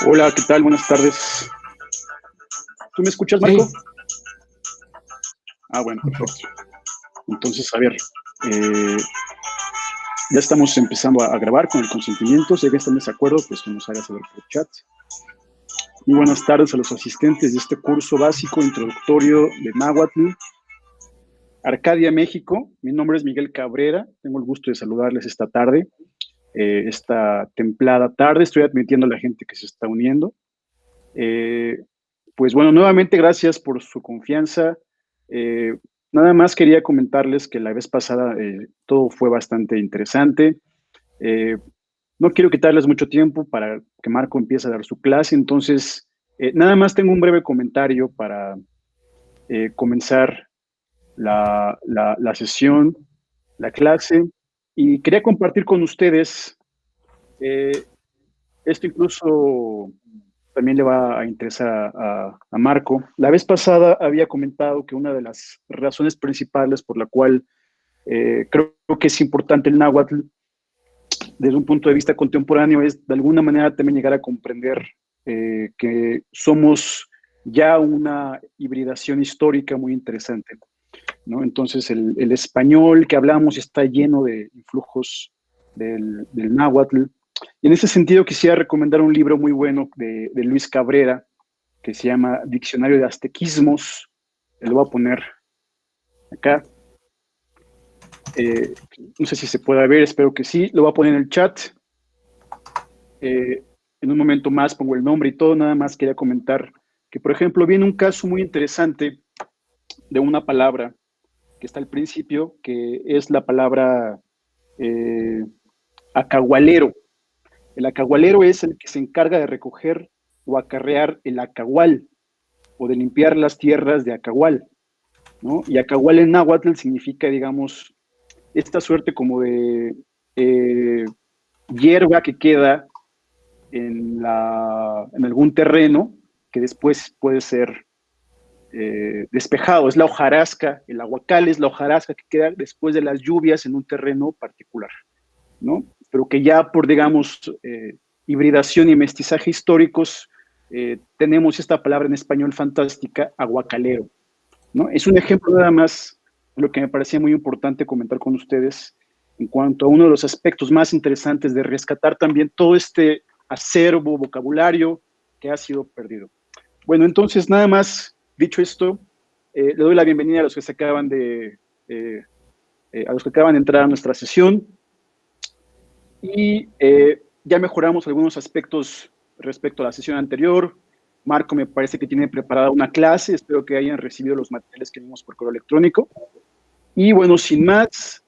Hola, ¿qué tal? Buenas tardes. ¿Tú me escuchas, Marco? Sí, Ah, bueno, perfecto. Entonces, a ver, eh, ya estamos empezando a grabar con el consentimiento. Si ya están en desacuerdo, pues que nos haga saber por chat. Muy buenas tardes a los asistentes de este curso básico introductorio de Náhuatl, Arcadia, México. Mi nombre es Miguel Cabrera. Tengo el gusto de saludarles esta tarde, esta templada tarde. Estoy admitiendo a la gente que se está uniendo. Pues bueno, nuevamente gracias por su confianza. Eh, Nada más quería comentarles que la vez pasada todo fue bastante interesante. Eh, no quiero quitarles mucho tiempo para que Marco empiece a dar su clase, entonces nada más tengo un breve comentario para comenzar la sesión, la clase, y quería compartir con ustedes eh, esto incluso también le va a interesar a Marco. La vez pasada había comentado que una de las razones principales por la cual creo que es importante el náhuatl desde un punto de vista contemporáneo es de alguna manera también llegar a comprender que somos ya una hibridación histórica muy interesante, ¿no? Entonces el español que hablamos está lleno de influjos del náhuatl. Y en ese sentido quisiera recomendar un libro muy bueno de Luis Cabrera que se llama Diccionario de Aztequismos. Lo voy a poner acá. No sé si se puede ver, espero que sí. Lo voy a poner en el chat. En un momento más pongo el nombre y todo. Nada más quería comentar que, por ejemplo, viene un caso muy interesante de una palabra que está al principio, que es la palabra eh, acahualero. El acahualero es el que se encarga de recoger o acarrear el acahual o de limpiar las tierras de acahual, ¿no? Y acahual en náhuatl significa, digamos, esta suerte como de eh, hierba que queda en algún terreno que después puede ser despejado. Es la hojarasca, el aguacal es la hojarasca que queda después de las lluvias en un terreno particular, ¿no? Pero que ya por, digamos, hibridación y mestizaje históricos, tenemos esta palabra en español fantástica, aguacalero, ¿no? Es un ejemplo nada más de lo que me parecía muy importante comentar con ustedes en cuanto a uno de los aspectos más interesantes de rescatar también todo este acervo, vocabulario que ha sido perdido. Bueno, entonces nada más dicho esto, le doy la bienvenida a los que se acaban a los que acaban de entrar a nuestra sesión y ya mejoramos algunos aspectos respecto a la sesión anterior. Marco me parece que tiene preparada una clase, espero que hayan recibido los materiales que vimos por correo electrónico. Y bueno, sin más,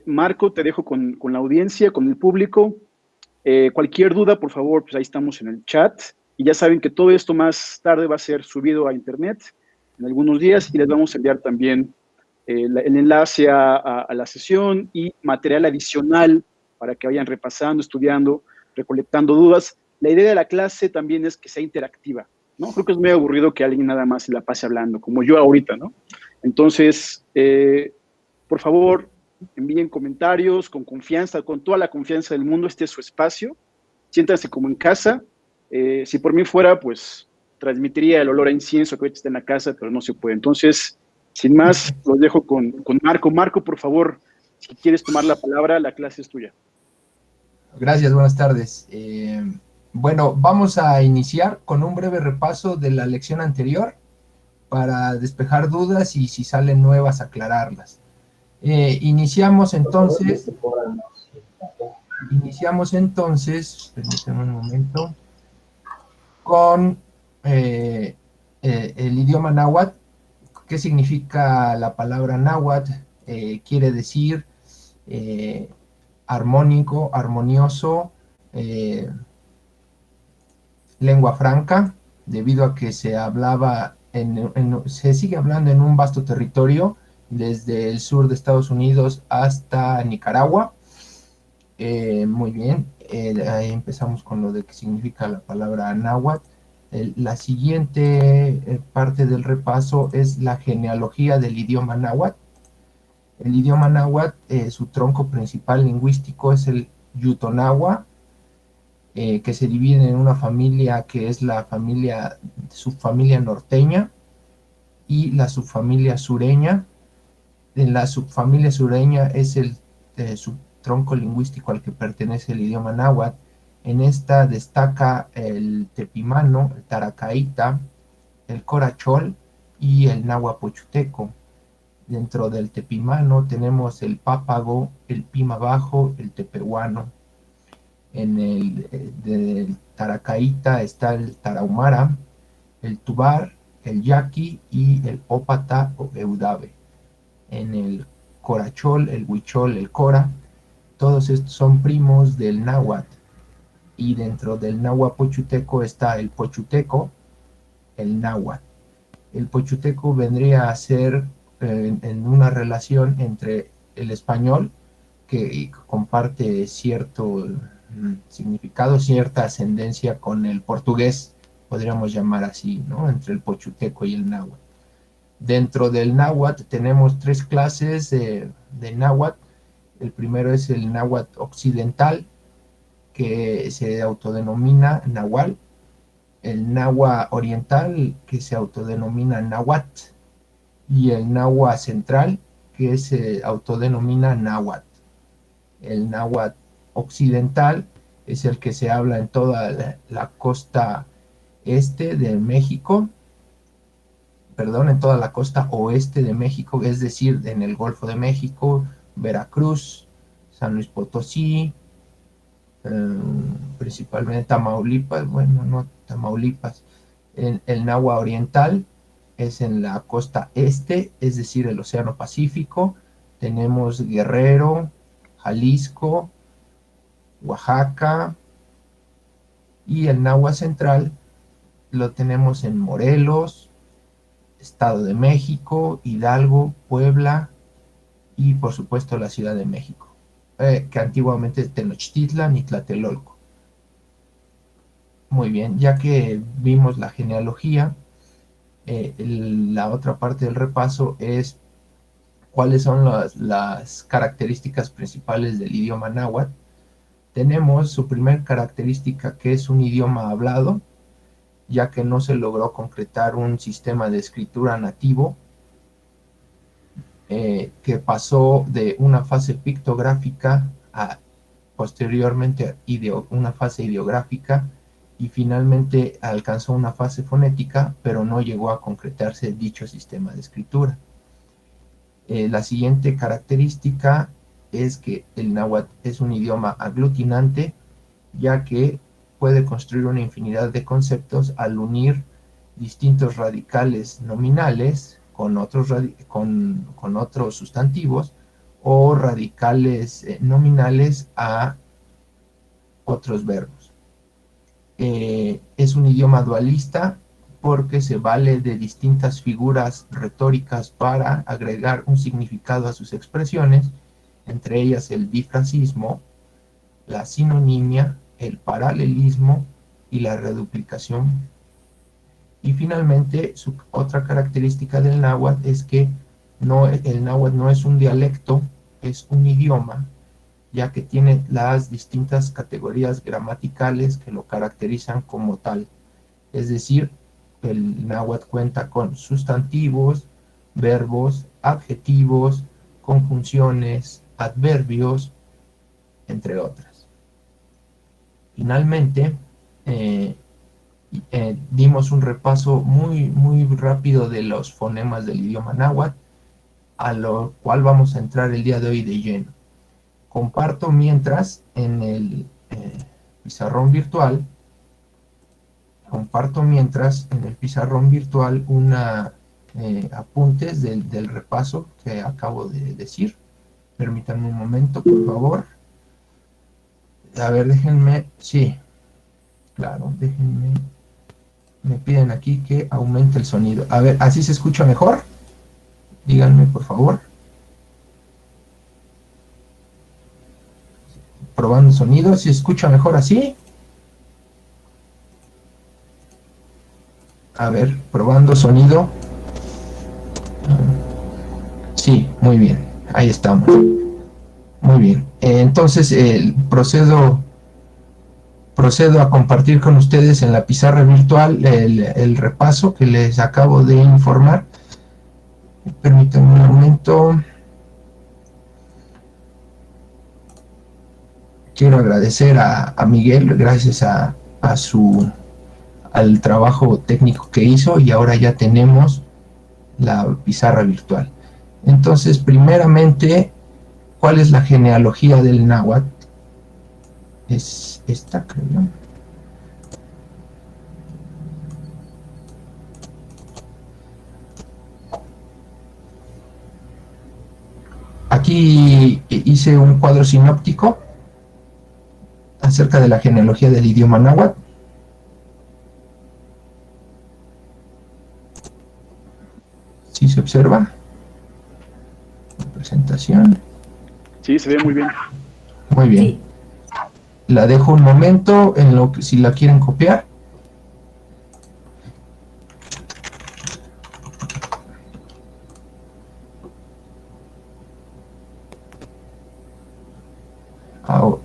Marco, te dejo con la audiencia, con el público. Cualquier duda, por favor, pues ahí estamos en el chat. Y ya saben que todo esto más tarde va a ser subido a internet en algunos días y les vamos a enviar también el enlace a la sesión y material adicional para que vayan repasando, estudiando, recolectando dudas. La idea de la clase también es que sea interactiva, ¿no? Creo que es muy aburrido que alguien nada más se la pase hablando, como yo ahorita, ¿no? Entonces, por favor, envíen comentarios con confianza, con toda la confianza del mundo. Este es su espacio. Siéntanse como en casa. Si por mí fuera, pues transmitiría el olor a incienso que ahorita está en la casa, pero no se puede. Entonces, sin más, los dejo con Marco. Marco, por favor, si quieres tomar la palabra, la clase es tuya. gracias, buenas tardes. Bueno, vamos a iniciar con un breve repaso de la lección anterior para despejar dudas y si salen nuevas aclararlas. Iniciamos entonces, permítanme un momento, con el idioma náhuatl. ¿Qué significa la palabra náhuatl? Quiere decir armónico, armonioso, lengua franca, debido a que se hablaba, se sigue hablando en un vasto territorio, desde el sur de Estados Unidos hasta Nicaragua. Muy bien, ahí empezamos con lo de qué significa la palabra náhuatl. La siguiente parte del repaso es la genealogía del idioma náhuatl. El idioma náhuatl, su tronco principal lingüístico es el yutonagua, que se dividen en una familia que es la subfamilia norteña y la subfamilia sureña. En la subfamilia sureña es el subtronco lingüístico al que pertenece el idioma náhuatl. En esta destaca el tepimano, el taracaíta, el corachol y el náhuatl pochuteco. Dentro del tepimano tenemos el pápago, el pima bajo, el tepehuano. En el del taracaíta está el tarahumara, el tubar, el yaqui y el ópata o eudave. En el corachol, el huichol, el cora, todos estos son primos del náhuatl. Y dentro del náhuatl pochuteco está el pochuteco, el náhuatl. El pochuteco vendría a ser en una relación entre el español, que comparte cierto significado, cierta ascendencia con el portugués, podríamos llamar así, ¿no? Entre el pochuteco y el náhuatl. Dentro del náhuatl tenemos tres clases de náhuatl. El primero es el náhuatl occidental, que se autodenomina nahual. El náhuatl oriental, que se autodenomina náhuatl. Y el náhuatl central, que se autodenomina náhuatl. El náhuatl occidental es el que se habla en toda la costa este de México, perdón, en toda la costa oeste de México, es decir, en el Golfo de México, Veracruz, San Luis Potosí, principalmente Tamaulipas, bueno, no Tamaulipas. El náhuatl oriental es en la costa este, es decir, el Océano Pacífico. Tenemos Guerrero, Jalisco, Oaxaca, y el náhuatl central lo tenemos en Morelos, Estado de México, Hidalgo, Puebla y por supuesto la Ciudad de México, que antiguamente es Tenochtitlan y Tlatelolco. Muy bien, ya que vimos la genealogía, la otra parte del repaso es cuáles son las características principales del idioma náhuatl. Tenemos su primer característica, que es un idioma hablado, ya que no se logró concretar un sistema de escritura nativo, que pasó de una fase pictográfica a posteriormente una fase ideográfica, y finalmente alcanzó una fase fonética, pero no llegó a concretarse dicho sistema de escritura. La siguiente característica es que el náhuatl es un idioma aglutinante, ya que puede construir una infinidad de conceptos al unir distintos radicales nominales con otros sustantivos, o radicales nominales a otros verbos. Es un idioma dualista porque se vale de distintas figuras retóricas para agregar un significado a sus expresiones, entre ellas el difrasismo, la sinonimia, el paralelismo y la reduplicación. Y finalmente, otra característica del náhuatl es que el náhuatl no es un dialecto, es un idioma, ya que tiene las distintas categorías gramaticales que lo caracterizan como tal. Es decir, el náhuatl cuenta con sustantivos, verbos, adjetivos, conjunciones, adverbios, entre otras. Finalmente, dimos un repaso muy rápido de los fonemas del idioma náhuatl, a lo cual vamos a entrar el día de hoy de lleno. Comparto mientras en el pizarrón virtual, apuntes del repaso que acabo de decir. Permítanme un momento, por favor. A ver, déjenme, sí, claro, déjenme. Me piden aquí que aumente el sonido. A ver, ¿así se escucha mejor? Díganme, por favor. Probando sonido, ¿se escucha mejor así? A ver, probando sonido. Sí, muy bien. Ahí estamos. Muy bien. Entonces, procedo procedo a compartir con ustedes en la pizarra virtual el repaso que les acabo de informar. Permítanme un momento. Quiero agradecer a Miguel, gracias al trabajo técnico que hizo, y ahora ya tenemos la pizarra virtual. Entonces, primeramente, ¿cuál es la genealogía del náhuatl? Es esta, creo. Aquí hice un cuadro sinóptico acerca de la genealogía del idioma náhuatl. ¿Sí se observa? La presentación. Sí, se ve muy bien. Muy bien. Sí. La dejo un momento en lo que, si la quieren copiar. Ahora.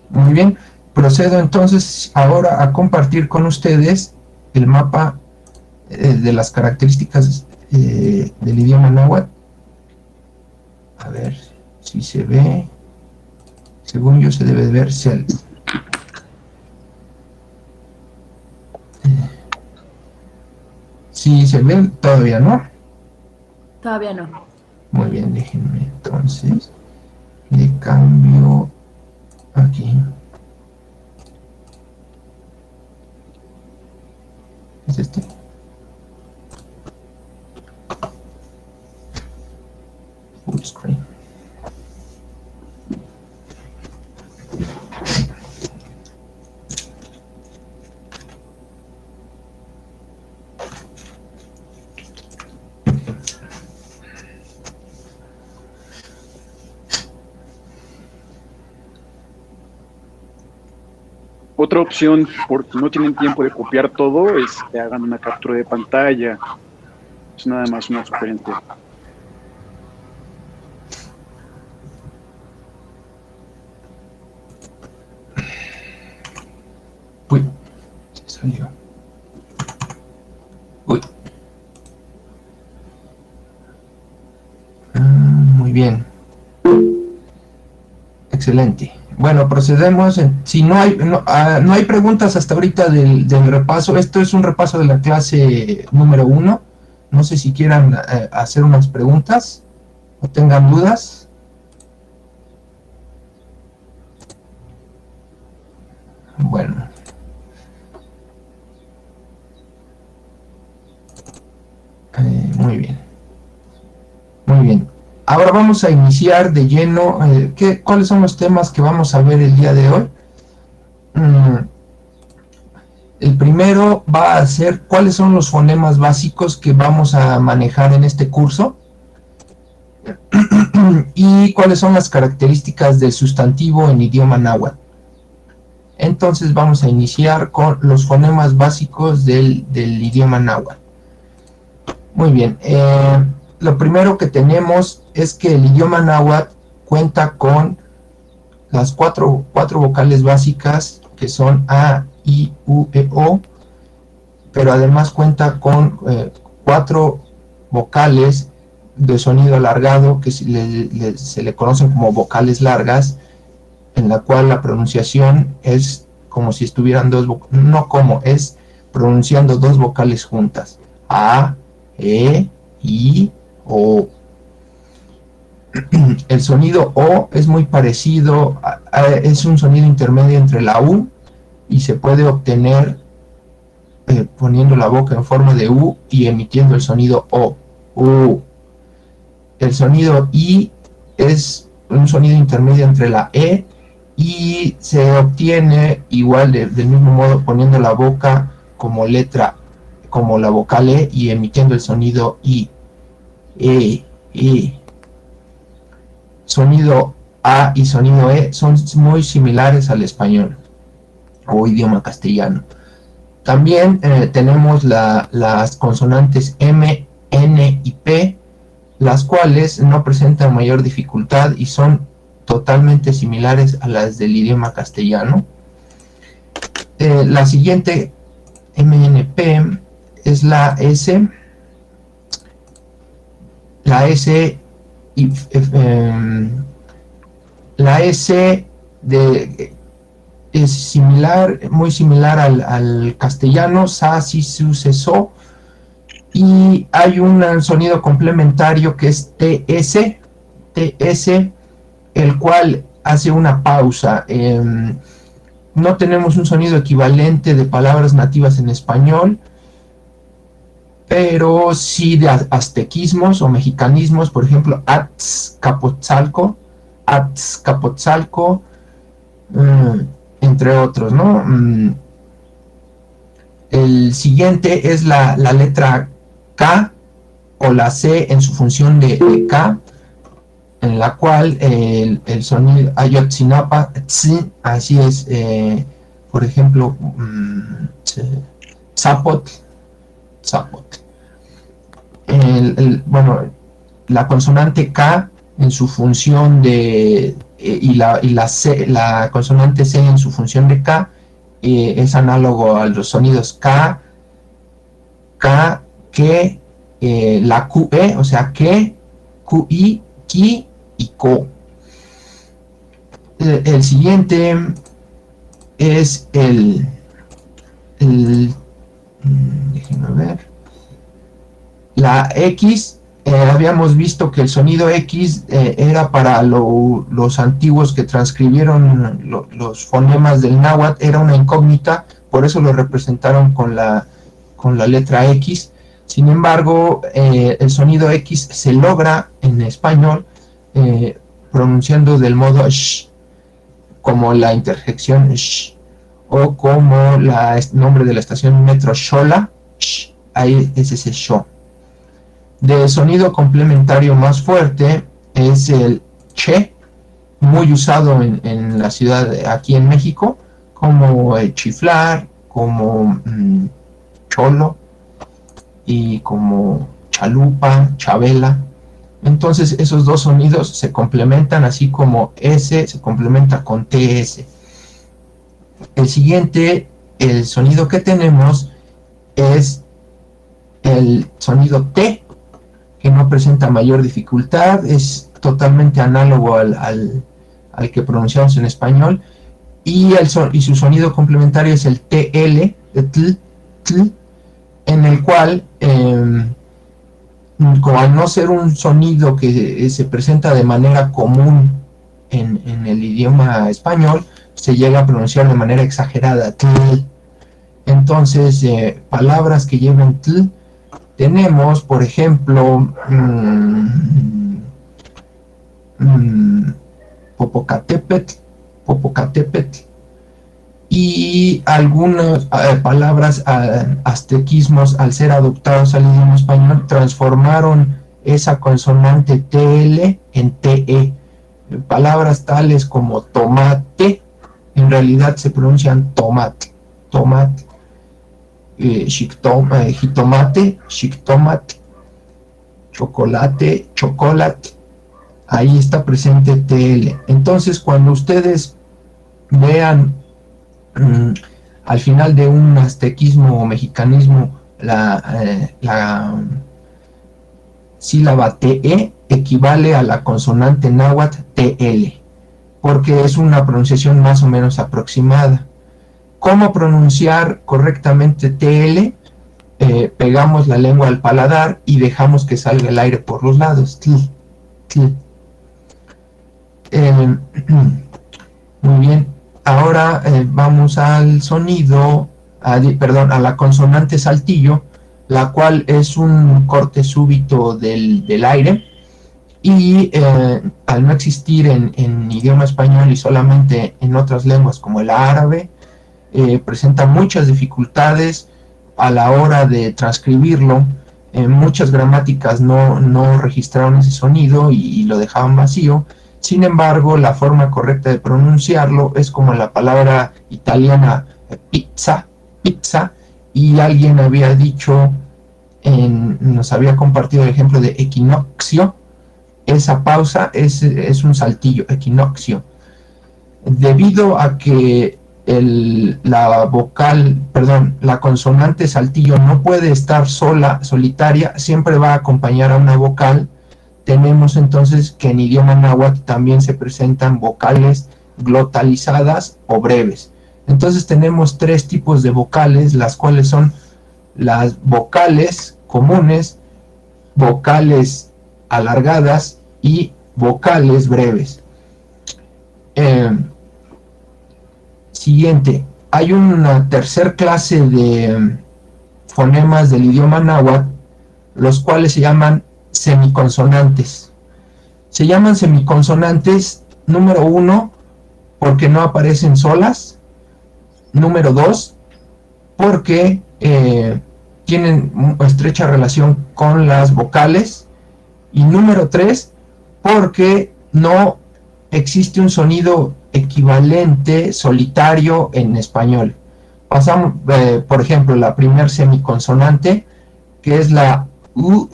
Muy bien, procedo entonces ahora a compartir con ustedes el mapa de las características del idioma náhuatl. A ver si se ve. Según yo se debe de ver. Sí, se ve, todavía no. Todavía no. Muy bien, déjenme entonces. Le cambio aquí. ¿Es este? Full screen. Otra opción, porque no tienen tiempo de copiar todo, es que hagan una captura de pantalla. Es nada más una sugerencia. Uy, se salió. Uy. Muy bien. Excelente. Bueno, procedemos. Si no hay preguntas hasta ahorita del repaso, esto es un repaso de la clase número 1. No sé si quieran hacer unas preguntas o tengan dudas. Bueno. Muy bien. Muy bien. Ahora vamos a iniciar de lleno. ¿Cuáles son los temas que vamos a ver el día de hoy? El primero va a ser cuáles son los fonemas básicos que vamos a manejar en este curso y cuáles son las características del sustantivo en idioma náhuatl. Entonces vamos a iniciar con los fonemas básicos del idioma náhuatl. Muy bien. Lo primero que tenemos es que el idioma náhuatl cuenta con las cuatro vocales básicas que son A, I, U, E, O, pero además cuenta con 4 vocales de sonido alargado que se le conocen como vocales largas, en la cual la pronunciación es como si estuvieran es pronunciando 2 vocales juntas, A, E, I, O. El sonido O es muy parecido, es un sonido intermedio entre la U y se puede obtener poniendo la boca en forma de U y emitiendo el sonido O, U. El sonido I es un sonido intermedio entre la E y se obtiene igual del mismo modo poniendo la boca como letra, como la vocal E y emitiendo el sonido I. Sonido A y sonido E son muy similares al español o idioma castellano. También tenemos las consonantes M, N y P, las cuales no presentan mayor dificultad y son totalmente similares a las del idioma castellano. La siguiente, MNP, es la S. La S, la S es similar, muy similar al castellano, sa, si, su, se, so, y hay un sonido complementario que es TS, el cual hace una pausa. No tenemos un sonido equivalente de palabras nativas en español, pero sí de aztequismos o mexicanismos, por ejemplo, Azcapotzalco, entre otros, ¿no? El siguiente es la letra K o la C en su función de K, en la cual el sonido Ayotzinapa, así es, por ejemplo, Zapot. Bueno, la consonante K en su función de y la C, la consonante C en su función de K, es análogo a los sonidos K, que, la QE, o sea, que, QI, ki y ko. El siguiente es déjenme ver, la X. Habíamos visto que el sonido X era para los antiguos que transcribieron los fonemas del náhuatl, era una incógnita, por eso lo representaron con la letra X. Sin embargo, el sonido X se logra en español pronunciando del modo sh, como la interjección sh, o como el nombre de la estación metro Xola, sh, ahí es ese sho. De sonido complementario más fuerte es el che, muy usado en la ciudad, aquí en México, como chiflar, como cholo y como chalupa, chabela. Entonces esos dos sonidos se complementan, así como S se complementa con TS. El siguiente, el sonido que tenemos es el sonido T, que no presenta mayor dificultad, es totalmente análogo al que pronunciamos en español, y su sonido complementario es el TL, de tl, en el cual, como al no ser un sonido que se presenta de manera común en el idioma español, se llega a pronunciar de manera exagerada, tl. Entonces, palabras que llevan tl, tenemos, por ejemplo, Popocatépetl, y algunas palabras aztequismos, al ser adoptados al idioma español, transformaron esa consonante TL en TE. Palabras tales como tomate, en realidad se pronuncian tomate, jitomate, chocolate, ahí está presente TL. Entonces, cuando ustedes vean al final de un aztequismo o mexicanismo la sílaba TE, equivale a la consonante náhuatl TL, porque es una pronunciación más o menos aproximada. ¿Cómo pronunciar correctamente TL? Pegamos la lengua al paladar y dejamos que salga el aire por los lados. Muy bien. Ahora vamos al sonido, a la consonante saltillo, la cual es un corte súbito del aire, y al no existir en idioma español y solamente en otras lenguas como el árabe, presenta muchas dificultades a la hora de transcribirlo. Muchas gramáticas no registraron ese sonido y lo dejaban vacío. Sin embargo, la forma correcta de pronunciarlo es como la palabra italiana pizza, y alguien había dicho, nos había compartido el ejemplo de equinoccio. Esa pausa es un saltillo, equinoccio. Debido a que la consonante saltillo no puede estar solitaria, siempre va a acompañar a una vocal. Tenemos entonces que en idioma náhuatl también se presentan vocales glotalizadas o breves. Entonces tenemos tres tipos de vocales, las cuales son las vocales comunes, vocales alargadas y vocales breves. Siguiente, hay una tercer clase de fonemas del idioma náhuatl, los cuales se llaman semiconsonantes. Se llaman semiconsonantes, número 1, porque no aparecen solas. Número 2, porque tienen estrecha relación con las vocales. Y número 3, porque no existe un sonido equivalente solitario en español. Pasamos, por ejemplo, la primer semiconsonante, que es la U,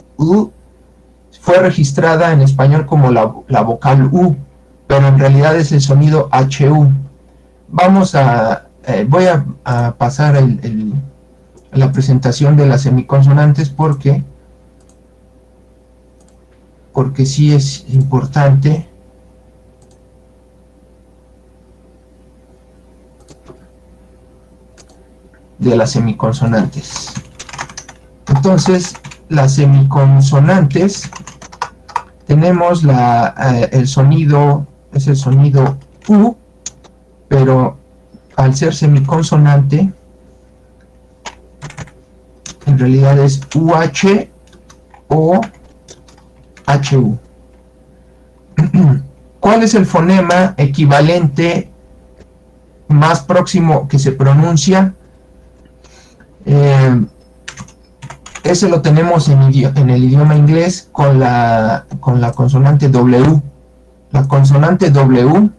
fue registrada en español como la vocal U, pero en realidad es el sonido HU. Voy a pasar la presentación de las semiconsonantes porque sí es importante. De las semiconsonantes. Entonces, las semiconsonantes, tenemos el sonido, es el sonido U, pero al ser semiconsonante, en realidad es UH o HU. ¿Cuál es el fonema equivalente más próximo que se pronuncia? Ese lo tenemos en el idioma inglés con la consonante W. La consonante W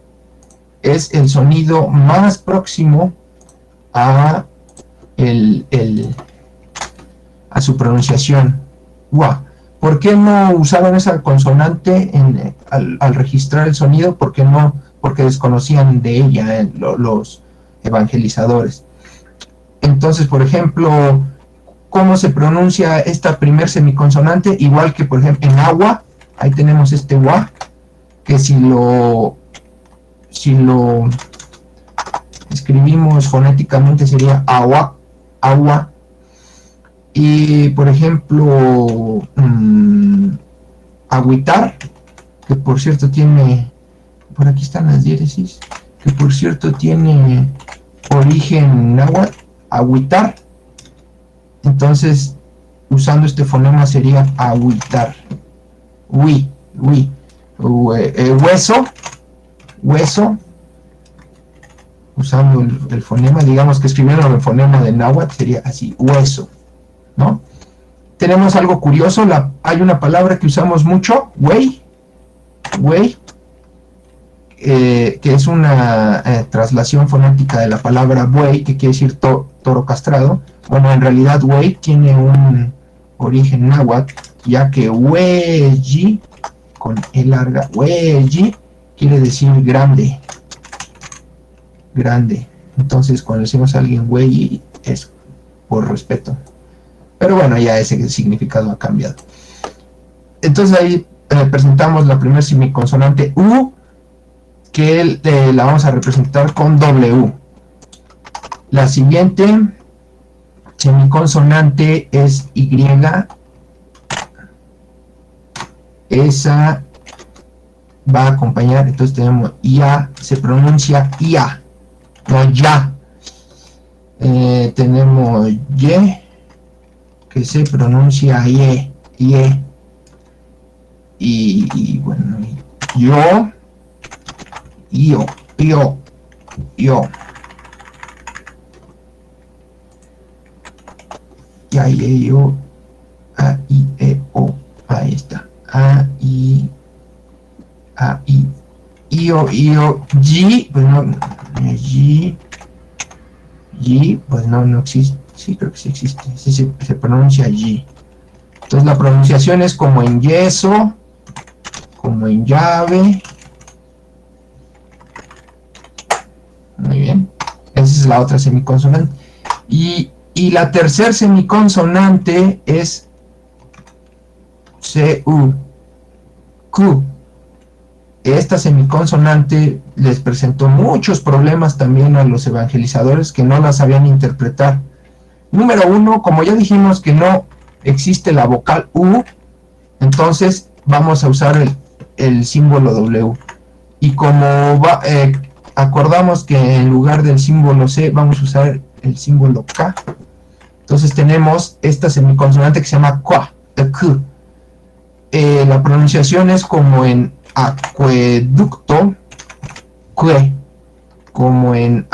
es el sonido más próximo a su pronunciación. ¿Por qué no usaron esa consonante al registrar el sonido? Porque desconocían de ella los evangelizadores. Entonces, por ejemplo, ¿cómo se pronuncia esta primer semiconsonante? Igual que, por ejemplo, en agua, ahí tenemos este wa, que si lo escribimos fonéticamente sería agua. Y, por ejemplo, agüitar, que por cierto tiene, por aquí están las diéresis, que por cierto tiene origen náhuatl, agüitar. Entonces, usando este fonema sería agüitar. Hueso, usando el fonema, digamos que escribiendo el fonema de náhuatl sería así, hueso, ¿no? Tenemos algo curioso, hay una palabra que usamos mucho, güey, que es una traslación fonética de la palabra buey, que quiere decir toro castrado. Bueno, en realidad güey tiene un origen náhuatl, ya que güey, con E larga, güey, quiere decir grande. Entonces, cuando decimos a alguien güey, es por respeto. Pero bueno, ya ese significado ha cambiado. Entonces ahí presentamos la primera semiconsonante U, que la vamos a representar con W. La siguiente semiconsonante es Y. Esa va a acompañar, entonces tenemos IA, se pronuncia IA, no ya. Tenemos Y, que se pronuncia IE. Y bueno, yo. Ya, yo, A, I, E, O, ahí está. A, I, O, G, pues no, G, pues no existe. Sí, creo que sí existe. Sí, se pronuncia allí. Entonces la pronunciación es como en yeso, como en llave. Muy bien. Esa es la otra semiconsonante. Y la tercer semiconsonante es C-U. Q. Esta semiconsonante les presentó muchos problemas también a los evangelizadores que no la sabían interpretar. Número uno, como ya dijimos que no existe la vocal U, entonces vamos a usar el símbolo W. Y como acordamos que en lugar del símbolo C vamos a usar el símbolo K, entonces tenemos esta semiconsonante que se llama Q, de Q. La pronunciación es como en acueducto, que, como en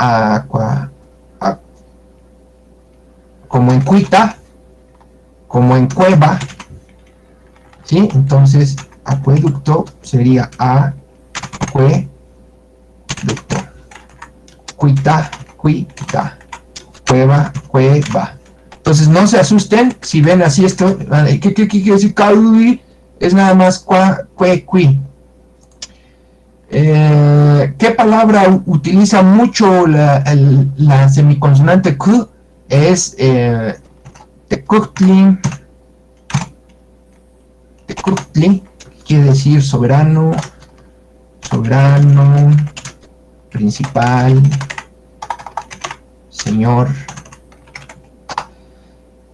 como en cuita, como en cueva, ¿sí? Entonces, acueducto sería acueducto. Cuita, cuita. Cueva, cueva. Entonces, no se asusten si ven así esto. ¿Qué quiere decir? Es nada más cui. ¿Qué palabra utiliza mucho la semiconsonante Q? Es tecutli, quiere decir soberano, principal, señor.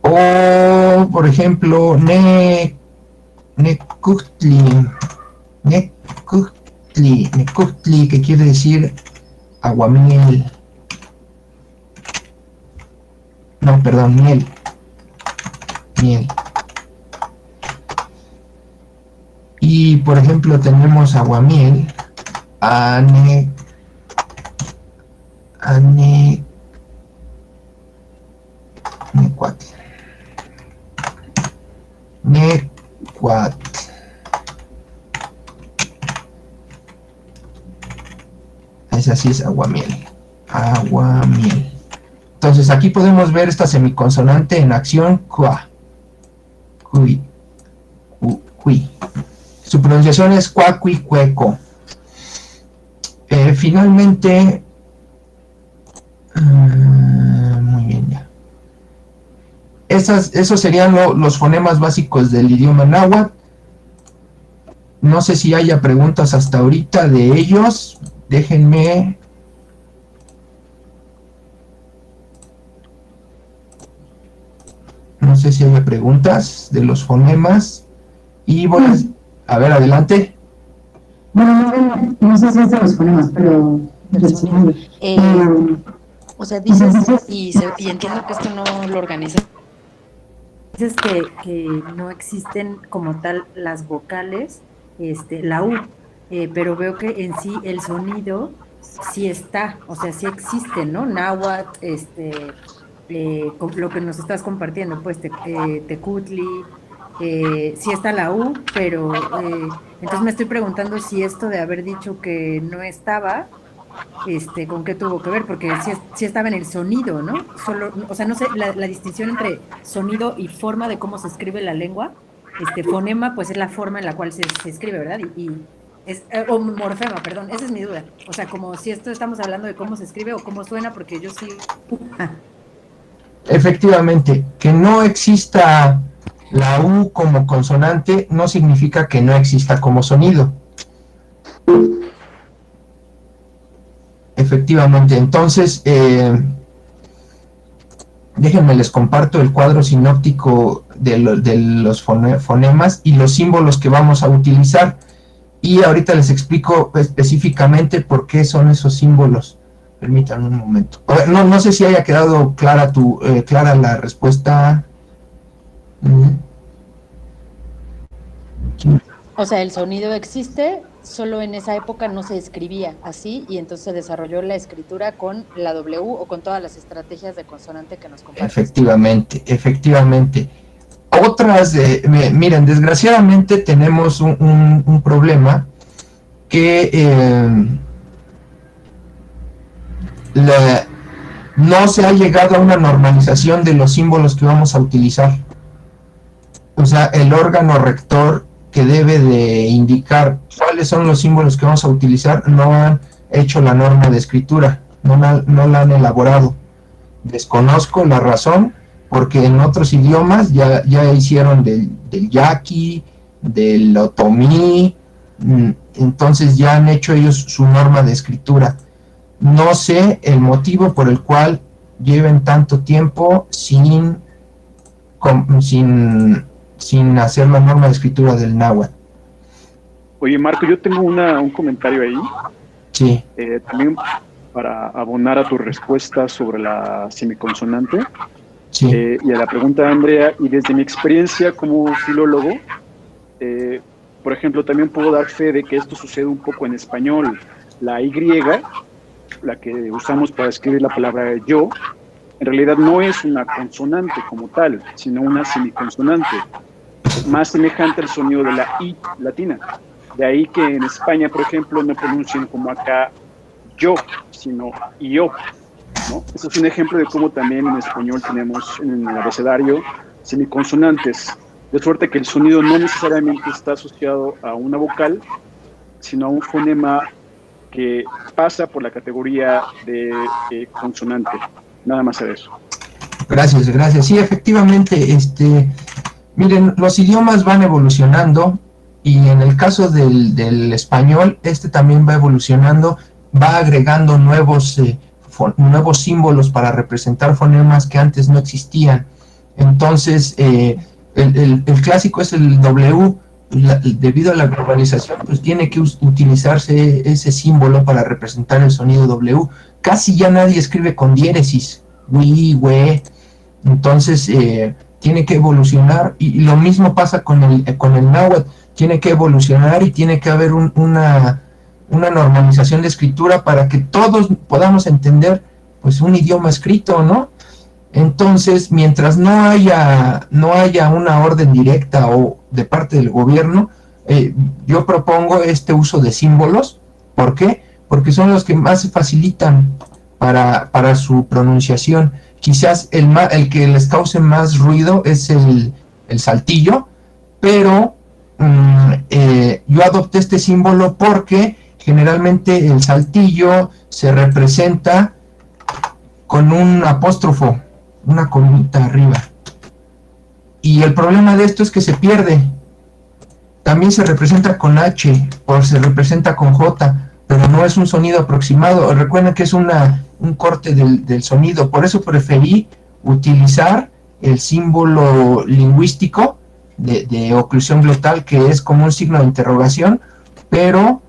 O, por ejemplo, Necutli, que quiere decir aguamiel. No, perdón, miel. Y, por ejemplo, tenemos aguamiel, necuat. Esa sí es aguamiel. Entonces aquí podemos ver esta semiconsonante en acción. Qua. Cui. Cui. Su pronunciación es qua, cui, cueco. Finalmente, muy bien ya. Esos serían los fonemas básicos del idioma náhuatl. No sé si haya preguntas hasta ahorita de ellos. Déjenme. No sé si haya preguntas de los fonemas. Y voy a ver, adelante. Bueno, no sé si es de los fonemas, pero del sonido. O sea, dices, y entiendo que esto no lo organiza. Dices que no existen como tal las vocales, la U, pero veo que en sí el sonido sí está, o sea, sí existe, ¿no? Náhuatl, lo que nos estás compartiendo, pues, tecutli, sí está la U, pero entonces me estoy preguntando si esto de haber dicho que no estaba, con qué tuvo que ver, porque sí estaba en el sonido, ¿no? Solo, o sea, no sé, la distinción entre sonido y forma de cómo se escribe la lengua, fonema, pues es la forma en la cual se escribe, ¿verdad? O morfema, perdón, esa es mi duda. O sea, como si esto estamos hablando de cómo se escribe o cómo suena, porque yo sí... Efectivamente, que no exista la U como consonante no significa que no exista como sonido. Efectivamente, entonces, déjenme les comparto el cuadro sinóptico de los fonemas y los símbolos que vamos a utilizar. Y ahorita les explico específicamente por qué son esos símbolos. Permítanme un momento. No sé si haya quedado clara la respuesta. O sea, el sonido existe, solo en esa época no se escribía así y entonces se desarrolló la escritura con la W o con todas las estrategias de consonante que nos comparten. Efectivamente. Miren, desgraciadamente tenemos un problema que no se ha llegado a una normalización de los símbolos que vamos a utilizar. O sea, el órgano rector que debe de indicar cuáles son los símbolos que vamos a utilizar no han hecho la norma de escritura, no la han elaborado. Desconozco la razón, porque en otros idiomas ya hicieron del yaqui, del otomí, entonces ya han hecho ellos su norma de escritura. No sé el motivo por el cual lleven tanto tiempo sin hacer la norma de escritura del náhuatl. Oye, Marco, yo tengo un comentario ahí. Sí. También para abonar a tu respuesta sobre la semiconsonante. Sí. Y a la pregunta de Andrea, y desde mi experiencia como filólogo, por ejemplo, también puedo dar fe de que esto sucede un poco en español. La Y, la que usamos para escribir la palabra yo, en realidad no es una consonante como tal, sino una semiconsonante, más semejante al sonido de la I latina. De ahí que en España, por ejemplo, no pronuncien como acá yo, sino yo, ¿no? Ese es un ejemplo de cómo también en español tenemos en el abecedario semiconsonantes, de suerte que el sonido no necesariamente está asociado a una vocal, sino a un fonema que pasa por la categoría de consonante. Nada más a eso. Gracias. Sí, efectivamente, miren, los idiomas van evolucionando, y en el caso del español, también va evolucionando, va agregando nuevos símbolos para representar fonemas que antes no existían. Entonces, el clásico es el W. Debido a la globalización, pues tiene que utilizarse ese símbolo para representar el sonido W. Casi ya nadie escribe con diéresis, we, entonces tiene que evolucionar, y lo mismo pasa con el náhuatl. Tiene que evolucionar y tiene que haber una normalización de escritura para que todos podamos entender pues un idioma escrito, ¿no? Entonces, mientras no haya una orden directa o de parte del gobierno, yo propongo este uso de símbolos. ¿Por qué? Porque son los que más se facilitan para su pronunciación. Quizás el que les cause más ruido es el saltillo, pero yo adopté este símbolo porque generalmente el saltillo se representa con un apóstrofo, una colita arriba, y el problema de esto es que se pierde. También se representa con H o se representa con J, pero no es un sonido aproximado. Recuerden que es un corte del sonido. Por eso preferí utilizar el símbolo lingüístico de oclusión glotal, que es como un signo de interrogación, pero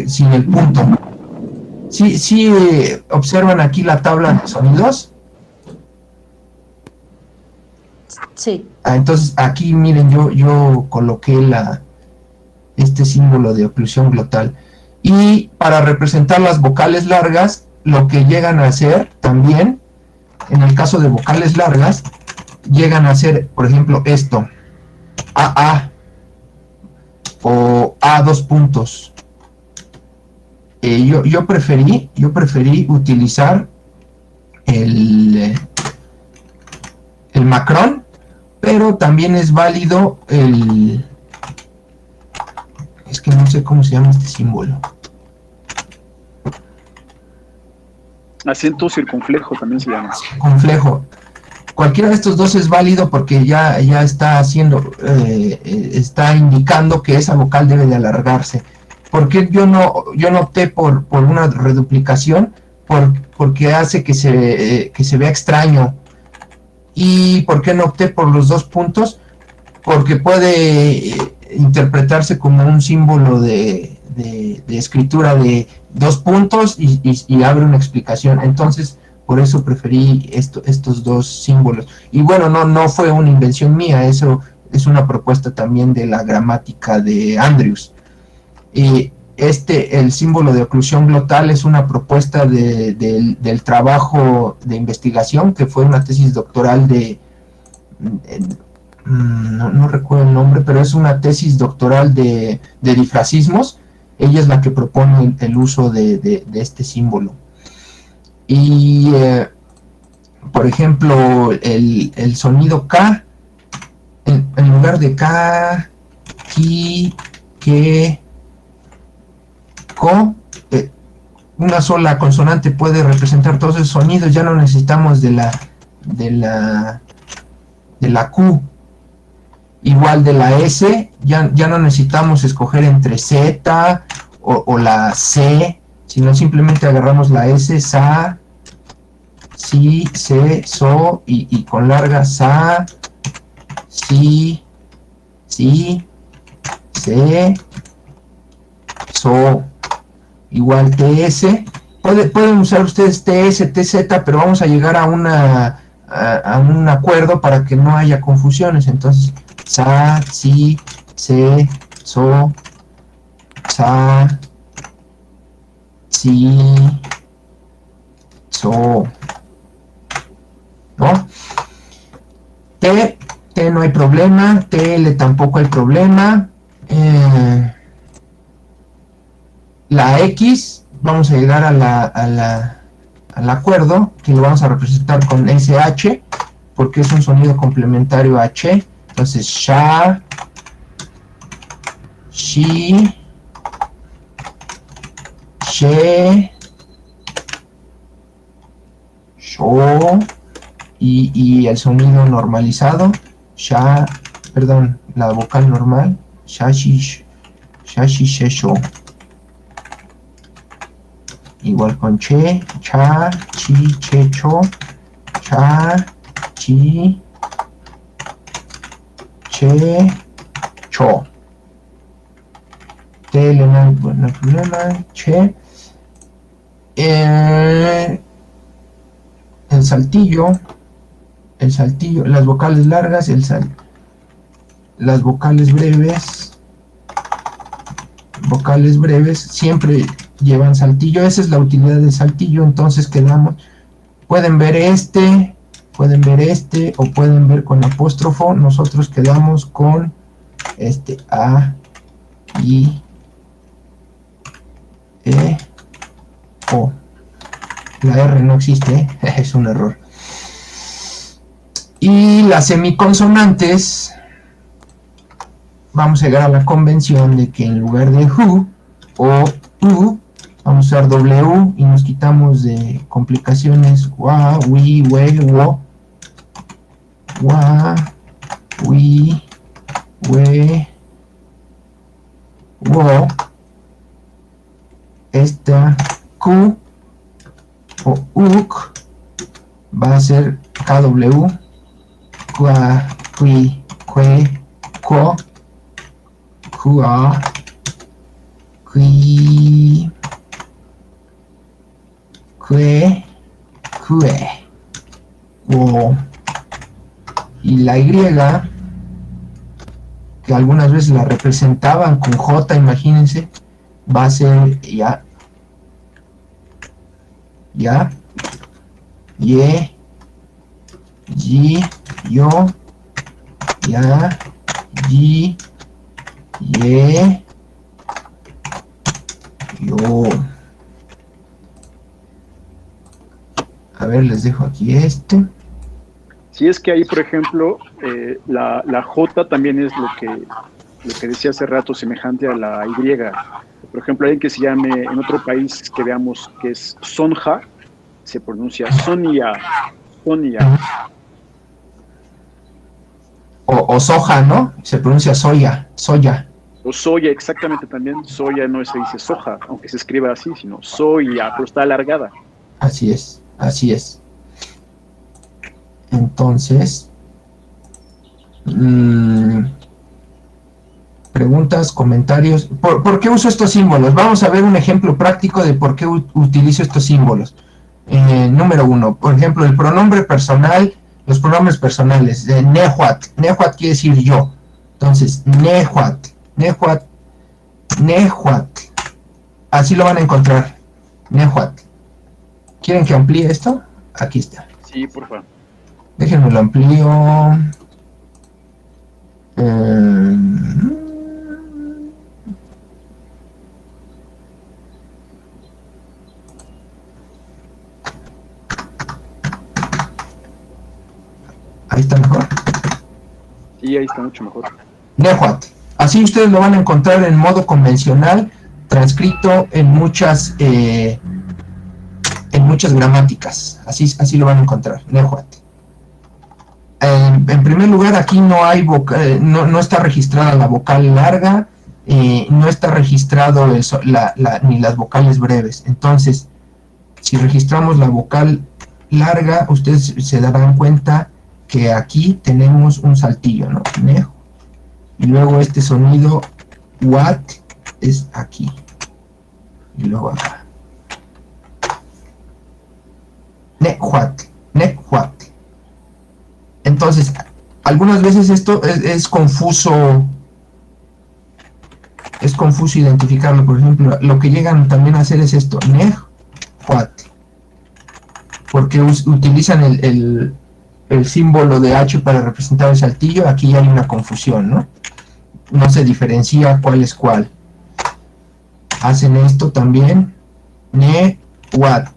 sin el punto. Sí, observan aquí la tabla de sonidos. Sí. Entonces aquí miren, yo coloqué este símbolo de oclusión glotal, y para representar las vocales largas, lo que llegan a hacer también, en el caso de vocales largas, llegan a hacer, por ejemplo, esto, AA, o A dos puntos. Yo preferí utilizar el macrón, pero también es válido es que no sé cómo se llama este símbolo. Acento circunflejo también se llama. Circunflejo. Cualquiera de estos dos es válido porque ya está está indicando que esa vocal debe de alargarse. ¿Por qué yo no opté por una reduplicación? Porque hace que se vea extraño. ¿Y por qué no opté por los dos puntos? Porque puede interpretarse como un símbolo de escritura de dos puntos y abre una explicación. Entonces, por eso preferí estos dos símbolos. Y bueno, no fue una invención mía, eso es una propuesta también de la gramática de Andrews. El símbolo de oclusión glotal es una propuesta del trabajo de investigación, que fue una tesis doctoral no recuerdo el nombre, pero es una tesis doctoral de difracismos. ella es la que propone el uso de este símbolo. Y, por ejemplo, el sonido K, en lugar de K, Ki, Ke, Ko, una sola consonante puede representar todos esos sonidos, ya no necesitamos de la Q. Igual de la S, ya no necesitamos escoger entre Z o la C, sino simplemente agarramos la S, Sa, Si, Se, So, y con larga Sa, Si, Si, Se, So. Igual TS, pueden usar ustedes TS, TZ, pero vamos a llegar a un acuerdo para que no haya confusiones. Entonces, Sa, Si, Se, So, Sa, Si, So, ¿no? T no hay problema, TL tampoco hay problema. La X, vamos a llegar al acuerdo, que lo vamos a representar con SH, porque es un sonido complementario a Che. Entonces, Sha, Shi, She, Sho, y el sonido normalizado, Sha, perdón, la vocal normal, Shashi, She, Sho. Igual con Che, Cha, Chi, Che, Cho, Cha, Chi, Che, Cho. TL no hay problema, Che. El saltillo, las vocales largas, las vocales breves, siempre llevan saltillo. Esa es la utilidad del saltillo. Entonces pueden ver este o pueden ver con apóstrofo. Nosotros quedamos con A, I, E, O. La R no existe, es un error. Y las semiconsonantes, vamos a llegar a la convención de que en lugar de Hu o U, vamos a usar W y nos quitamos de complicaciones. Wa, wi, we, wo. Wa, wi, we, wo. Esta Q o uk va a ser KW, Qua, Qui, Que, Quo, Qua, Qui, Que, Que, Quo. Y la Y, que algunas veces la representaban con J, imagínense, va a ser ya, ye, yi, yo, ya, yi, ye, yo. A ver, les dejo aquí Si es que ahí, por ejemplo, la J también es lo que decía hace rato, semejante a la Y. Por ejemplo, alguien que se llame en otro país, que veamos que es Sonja, se pronuncia Sonia, Sonia. O soja, ¿no? Se pronuncia soya, soya. O soya, exactamente también. Soya no se dice soja, aunque se escriba así, sino soya, pero está alargada. Así es, así es. Entonces, preguntas, comentarios. ¿Por qué uso estos símbolos? Vamos a ver un ejemplo práctico de por qué utilizo estos símbolos. Número 1, por ejemplo, el pronombre personal, los pronombres personales. Nehuat, Nehuat quiere decir yo. Entonces, Nehuat, Nehuat, Nehuat. Así lo van a encontrar. Nehuat. ¿Quieren que amplíe esto? Aquí está. Sí, por favor. Déjenme lo amplío. Ahí está mejor. Sí, ahí está mucho mejor. Nehuatl. Así ustedes lo van a encontrar en modo convencional, transcrito en muchas gramáticas. Así lo van a encontrar, Nehuatl. En primer lugar, aquí no hay no está registrada la vocal larga, no está registrado ni las vocales breves. Entonces, si registramos la vocal larga, ustedes se darán cuenta que aquí tenemos un saltillo, ¿no? Nehu. Y luego este sonido wat es aquí. Y luego acá. Nehuatl, Nehuatl. Entonces, algunas veces esto es confuso. Es confuso identificarlo. Por ejemplo, lo que llegan también a hacer es esto, Nehuatl. Porque utilizan el símbolo de H para representar el saltillo. Aquí hay una confusión, ¿no? No se diferencia cuál es cuál. Hacen esto también. Nehuatl.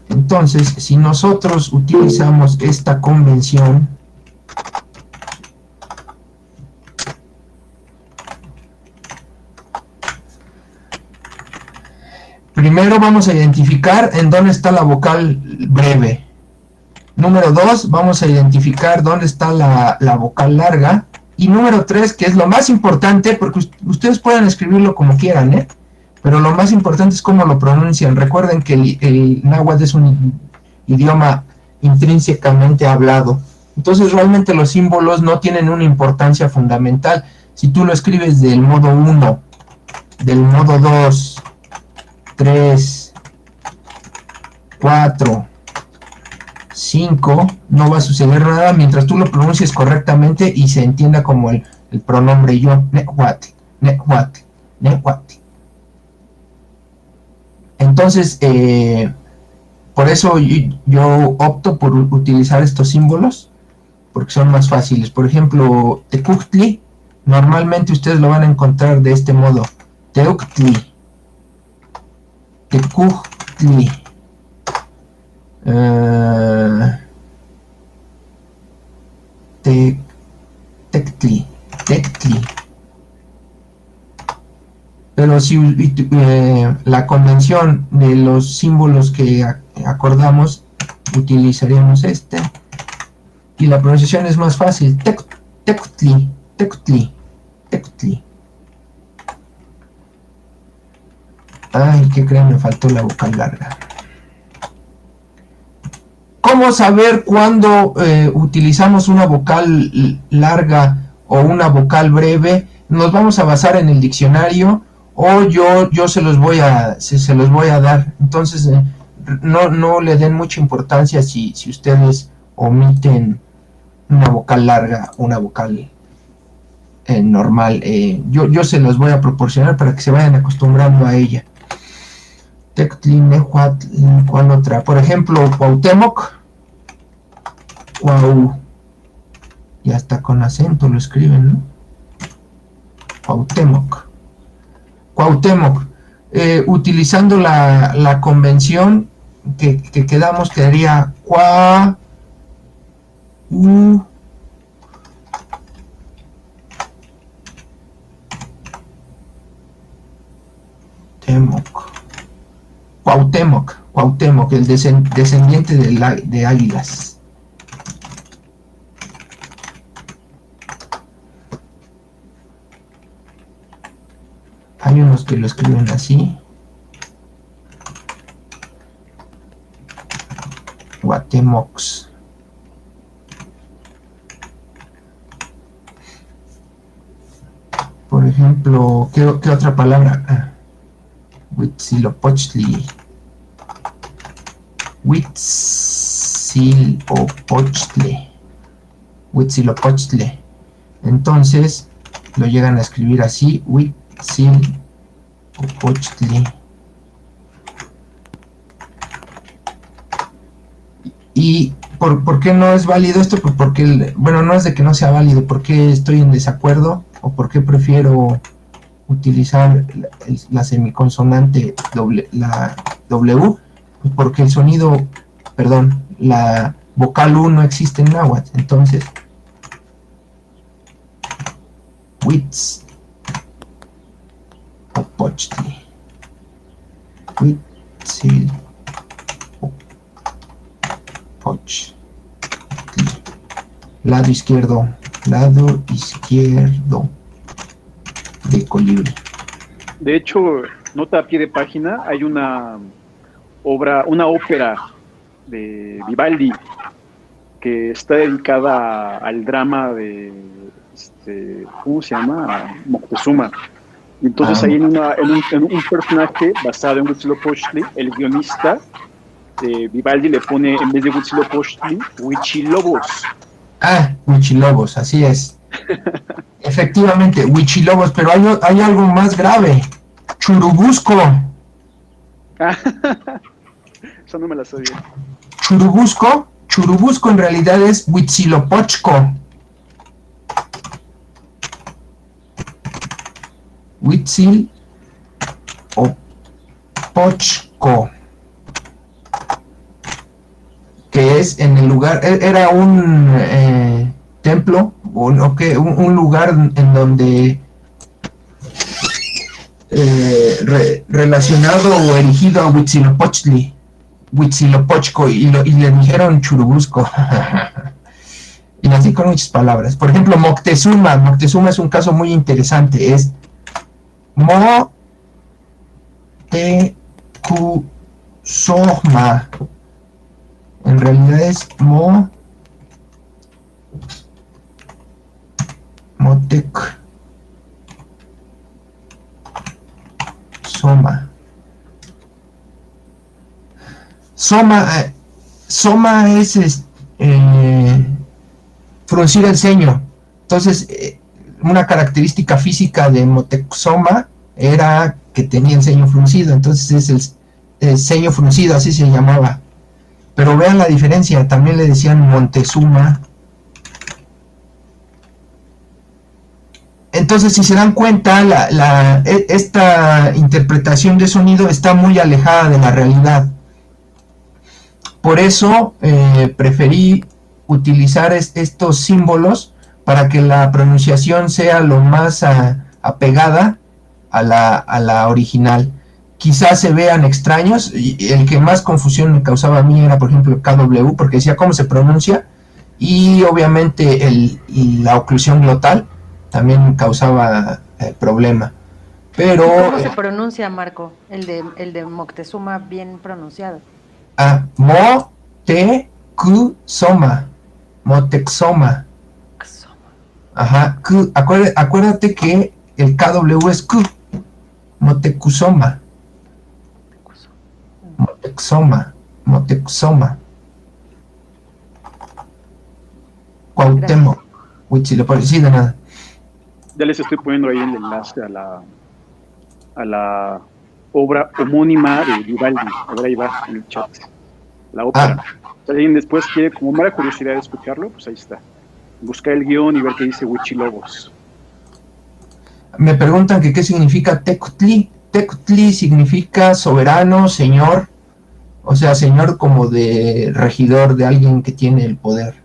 Entonces, si nosotros utilizamos esta convención, primero vamos a identificar en dónde está la vocal breve. Número 2, vamos a identificar dónde está la vocal larga. Y número 3, que es lo más importante, porque ustedes pueden escribirlo como quieran, ¿eh? Pero lo más importante es cómo lo pronuncian. Recuerden que el náhuatl es un idioma intrínsecamente hablado. Entonces realmente los símbolos no tienen una importancia fundamental. Si tú lo escribes del modo 1, del modo 2, 3, 4, 5, no va a suceder nada mientras tú lo pronuncies correctamente y se entienda como el pronombre yo. Nehuatl, Nehuatl, Nehuatl. Entonces, por eso yo opto por utilizar estos símbolos, porque son más fáciles. Por ejemplo, Tecuhtli, normalmente ustedes lo van a encontrar de este modo. Teuhtli, Tecuhtli, Tectli, Tectli. Pero si la convención de los símbolos que acordamos, utilizaríamos este. Y la pronunciación es más fácil. Tectli, Tectli, Tectli. Ay, ¿qué creen? Me faltó la vocal larga. ¿Cómo saber cuándo utilizamos una vocal larga o una vocal breve? Nos vamos a basar en el diccionario, o yo se los voy a dar. Entonces no le den mucha importancia si ustedes omiten una vocal larga, una vocal normal. Yo se los voy a proporcionar para que se vayan acostumbrando a ella. Tectli, Nehuatl, ¿cuál otra? Por ejemplo, Cuauhtémoc. Y hasta con acento lo escriben, ¿no? Cuauhtémoc. Cuauhtémoc. Utilizando la convención que quedamos, quedaría Cuauhtémoc, el descendiente de águilas. Hay unos que lo escriben así. Guatemocs. Por ejemplo, ¿qué otra palabra? Huitzilopochtli. Huitzilopochtli. Entonces lo llegan a escribir así, Huitzilopochtli. ¿Y por qué no es válido esto? Pues porque, bueno, no es de que no sea válido, porque estoy en desacuerdo, o por qué prefiero utilizar la semiconsonante la W, pues porque el sonido, perdón, la vocal U no existe en náhuatl. Entonces, Huitzilopochtli, Huitzilopochtli, lado izquierdo de colibrí. De hecho, nota a pie de página, hay una ópera de Vivaldi que está dedicada al drama de, ¿cómo se llama? Moctezuma. Y entonces ahí en un personaje basado en Huitzilopochtli, el guionista de Vivaldi le pone, en vez de Huitzilopochtli, Huichilobos. Huichilobos, así es. Efectivamente, Huichilobos, pero hay algo más grave. Churubusco. Eso no me la sabía. Churubusco en realidad es Huitzilopochco. Huitzilopochco, que es en el lugar, era un templo, un lugar en donde relacionado o erigido a Huitzilopochtli, y le dijeron Churubusco. Y así con muchas palabras. Por ejemplo, Moctezuma es un caso muy interesante, es Motecuzoma. En realidad es Motecuzoma. Soma es fruncir el ceño. Entonces, una característica física de Motecuzoma era que tenía el ceño fruncido. Entonces es el ceño fruncido, así se llamaba. Pero vean la diferencia, también le decían Montezuma. Entonces, si se dan cuenta, esta interpretación de sonido está muy alejada de la realidad. Por eso preferí utilizar estos símbolos para que la pronunciación sea lo más apegada a la original. Quizás se vean extraños, y el que más confusión me causaba a mí era, por ejemplo, el KW, porque decía cómo se pronuncia, y obviamente la oclusión glotal también causaba problema. Pero ¿cómo se pronuncia, Marco? El de Moctezuma bien pronunciado. Motecuzoma. Ajá, acuérdate que el KW es Q. Motecuzoma. Cuauhtémoc. Huitzilopochtli, sí, de nada. Ya les estoy poniendo ahí el enlace a la obra homónima de Vivaldi. Ahora ahí va en el chat. La ópera. Si alguien después quiere, como mera curiosidad de escucharlo, pues ahí está. Buscar el guión y ver qué dice Huichilobos. Me preguntan que qué significa Tecutli. Tecutli significa soberano, señor, o sea, señor como de regidor, de alguien que tiene el poder.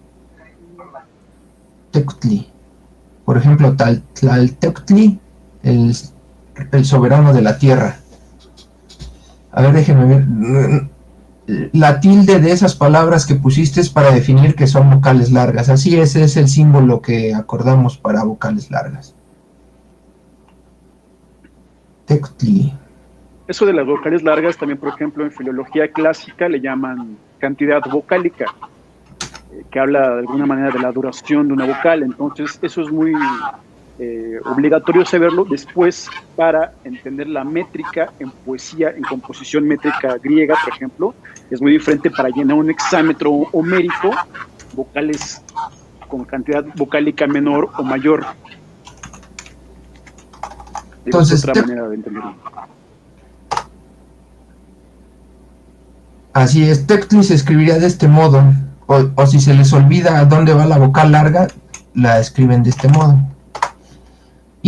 Tecutli. Por ejemplo, Tlaltecutli, el soberano de la tierra. A ver, déjenme ver. La tilde de esas palabras que pusiste es para definir que son vocales largas. Así es el símbolo que acordamos para vocales largas. Tecutli. Eso de las vocales largas también, por ejemplo, en filología clásica le llaman cantidad vocálica, que habla de alguna manera de la duración de una vocal. Entonces eso es muy obligatorio saberlo después para entender la métrica en poesía, en composición métrica griega, por ejemplo. Es muy diferente para llenar un hexámetro homérico, vocales con cantidad vocálica menor o mayor. Entonces, es otra manera de entenderlo. Así es, Tecutli se escribiría de este modo, o si se les olvida a dónde va la vocal larga, la escriben de este modo.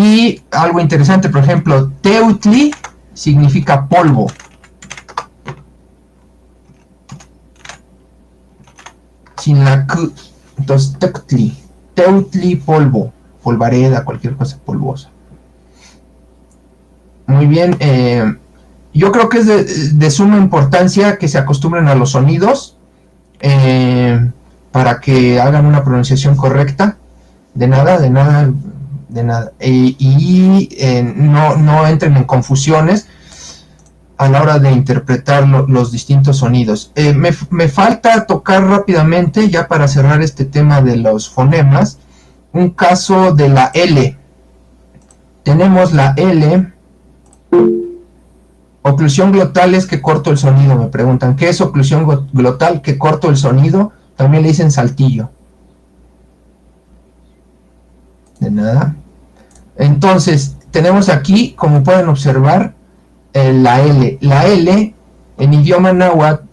Y algo interesante, por ejemplo, Teutli significa polvo. Sin la Q. Entonces, Teutli, polvo. Polvareda, cualquier cosa polvosa. Muy bien. Yo creo que es de suma importancia que se acostumbren a los sonidos para que hagan una pronunciación correcta. De nada. No entren en confusiones a la hora de interpretar los distintos sonidos. Me falta tocar rápidamente, ya para cerrar este tema de los fonemas, un caso de la L. Tenemos la L. Oclusión glotal es que corto el sonido, me preguntan. ¿Qué es oclusión glotal? Que corto el sonido. También le dicen saltillo. De nada. Entonces, tenemos aquí, como pueden observar, la L. La L, en idioma náhuatl,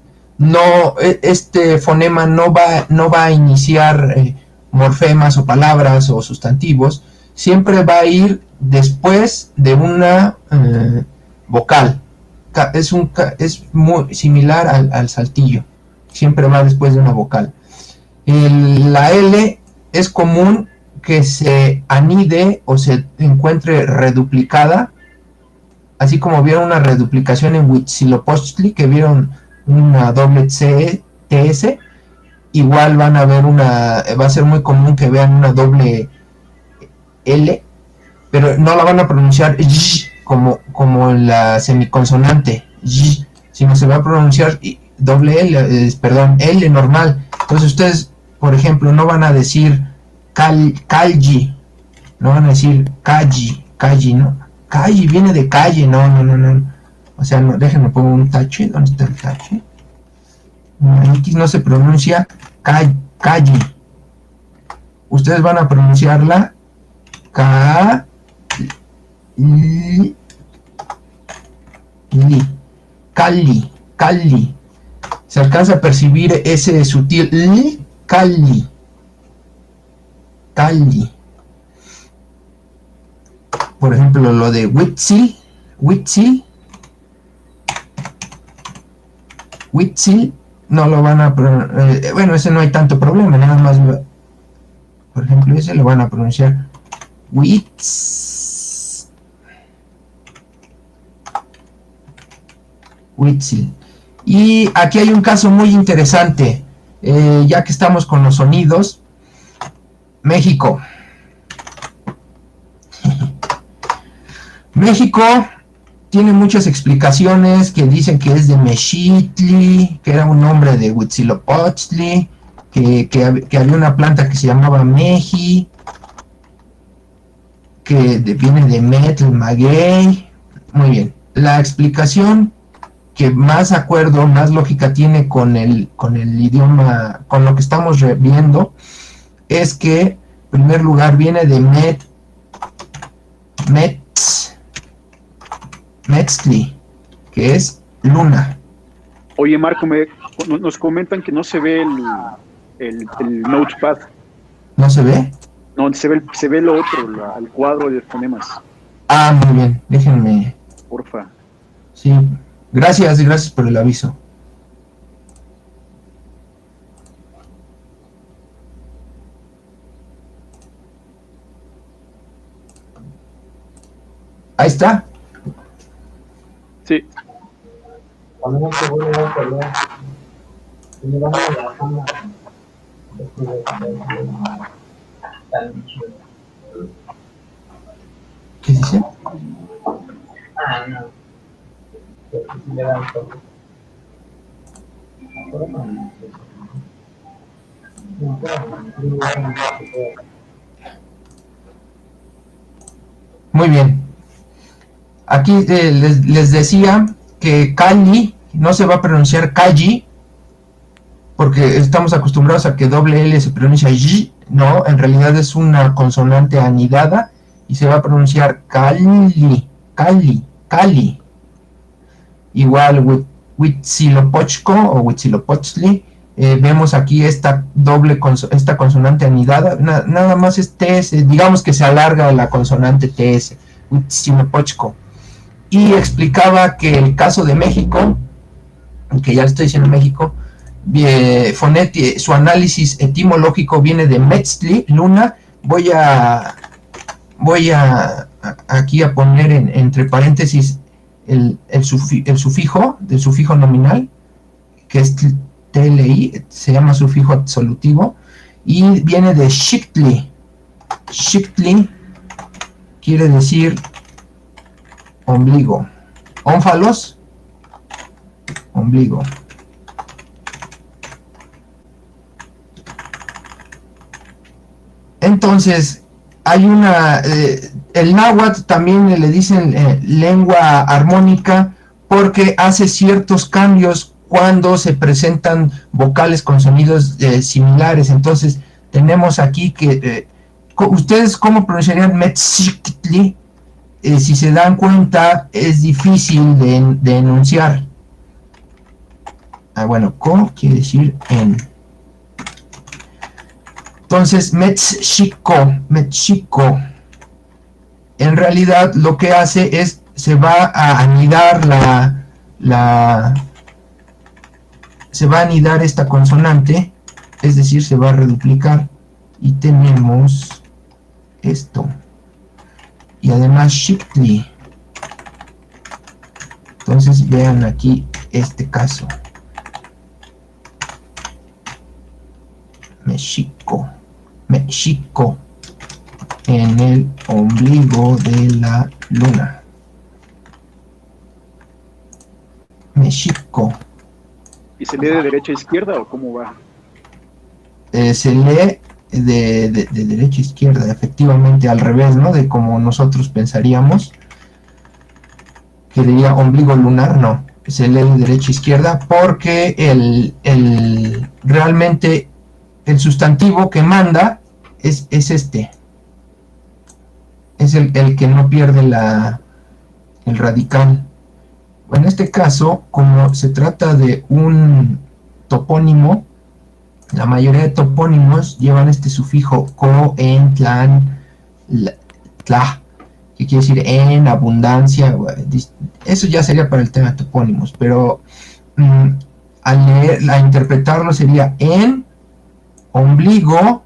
este fonema no va a iniciar morfemas o palabras o sustantivos. Siempre va a ir después de una vocal. Es muy similar al saltillo. Siempre va después de una vocal. La L es común que se anide o se encuentre reduplicada, así como vieron una reduplicación en Huitzilopochtli, que vieron una doble TS, igual va a ser muy común que vean una doble L, pero no la van a pronunciar como en la semiconsonante, sino se va a pronunciar doble L, L normal. Entonces ustedes, por ejemplo, no van a decir Calli, no van a decir Calli, ¿no? Calli viene de calle, no. O sea, no, déjenme pongo un tache. ¿Dónde está el tache? Aquí no se pronuncia Calli. Ustedes van a pronunciarla Calli. Se alcanza a percibir ese sutil Calli. Por ejemplo, lo de Huitzil, no lo van a pronunciar, bueno, ese no hay tanto problema, nada más, por ejemplo, ese lo van a pronunciar Huitzil. Y aquí hay un caso muy interesante, ya que estamos con los sonidos. México tiene muchas explicaciones que dicen que es de Mexitli, que era un nombre de Huitzilopochtli, que había una planta que se llamaba Meji, que viene de Metl, Maguey. Muy bien. La explicación que más acuerdo, más lógica tiene con el idioma, con lo que estamos viendo, es que, en primer lugar, viene de Metzli, que es luna. Oye, Marco, nos comentan que no se ve el notepad. ¿No se ve? No, se ve lo otro, el cuadro de fonemas. Ah, muy bien, déjenme. Porfa. Sí, gracias por el aviso. Ahí está. Sí. ¿Qué dice? Muy bien. Aquí les decía que Calli no se va a pronunciar Calli, porque estamos acostumbrados a que doble L se pronuncia Y. No, en realidad es una consonante anidada y se va a pronunciar Calli. Igual Huitzilopochtli o Huitzilopochtli Vemos aquí esta esta consonante anidada, nada más es TS, digamos que se alarga la consonante TS, Huitzilopochtli. Y explicaba que el caso de México, que ya le estoy diciendo México, su análisis etimológico viene de Metzli, luna. Voy a aquí a poner entre paréntesis el sufijo, del sufijo nominal, que es TLI, se llama sufijo absolutivo, y viene de Xichtli. Xichtli quiere decir ombligo. Ónfalos, ombligo. Entonces, hay el náhuatl también le dicen lengua armónica porque hace ciertos cambios cuando se presentan vocales con sonidos similares. Entonces, tenemos aquí que, ¿ustedes cómo pronunciarían Metzli? Si se dan cuenta, es difícil de enunciar. Bueno, ¿cómo quiere decir en? Entonces, Mexico, en realidad lo que hace es, se va a anidar se va a anidar esta consonante, es decir, se va a reduplicar, y tenemos esto. Y además Xichtli. Entonces vean aquí este caso. México en el ombligo de la luna. México. ¿Y se lee de derecha a izquierda o cómo va? Se lee de derecha a izquierda, efectivamente, al revés, ¿no? De como nosotros pensaríamos que diría ombligo lunar, no. Se lee de derecha a izquierda porque realmente el sustantivo que manda es este. Es el que no pierde el radical. En este caso, como se trata de un topónimo, la mayoría de topónimos llevan este sufijo co, en, tlan, tla, que quiere decir en, abundancia. Eso ya sería para el tema de topónimos, pero a interpretarlo sería en ombligo,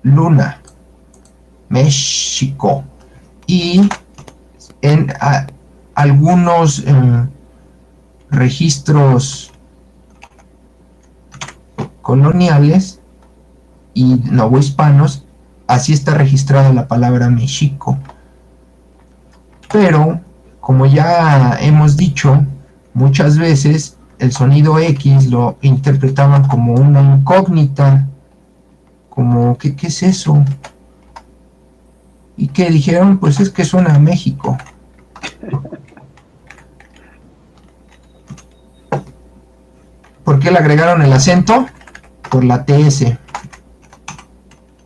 luna, México. Y en algunos registros coloniales y novohispanos, así está registrada la palabra México. Pero, como ya hemos dicho, muchas veces el sonido X lo interpretaban como una incógnita, como, ¿qué es eso? ¿Y qué dijeron? Pues es que suena a México. ¿Por qué le agregaron el acento? Por la TS.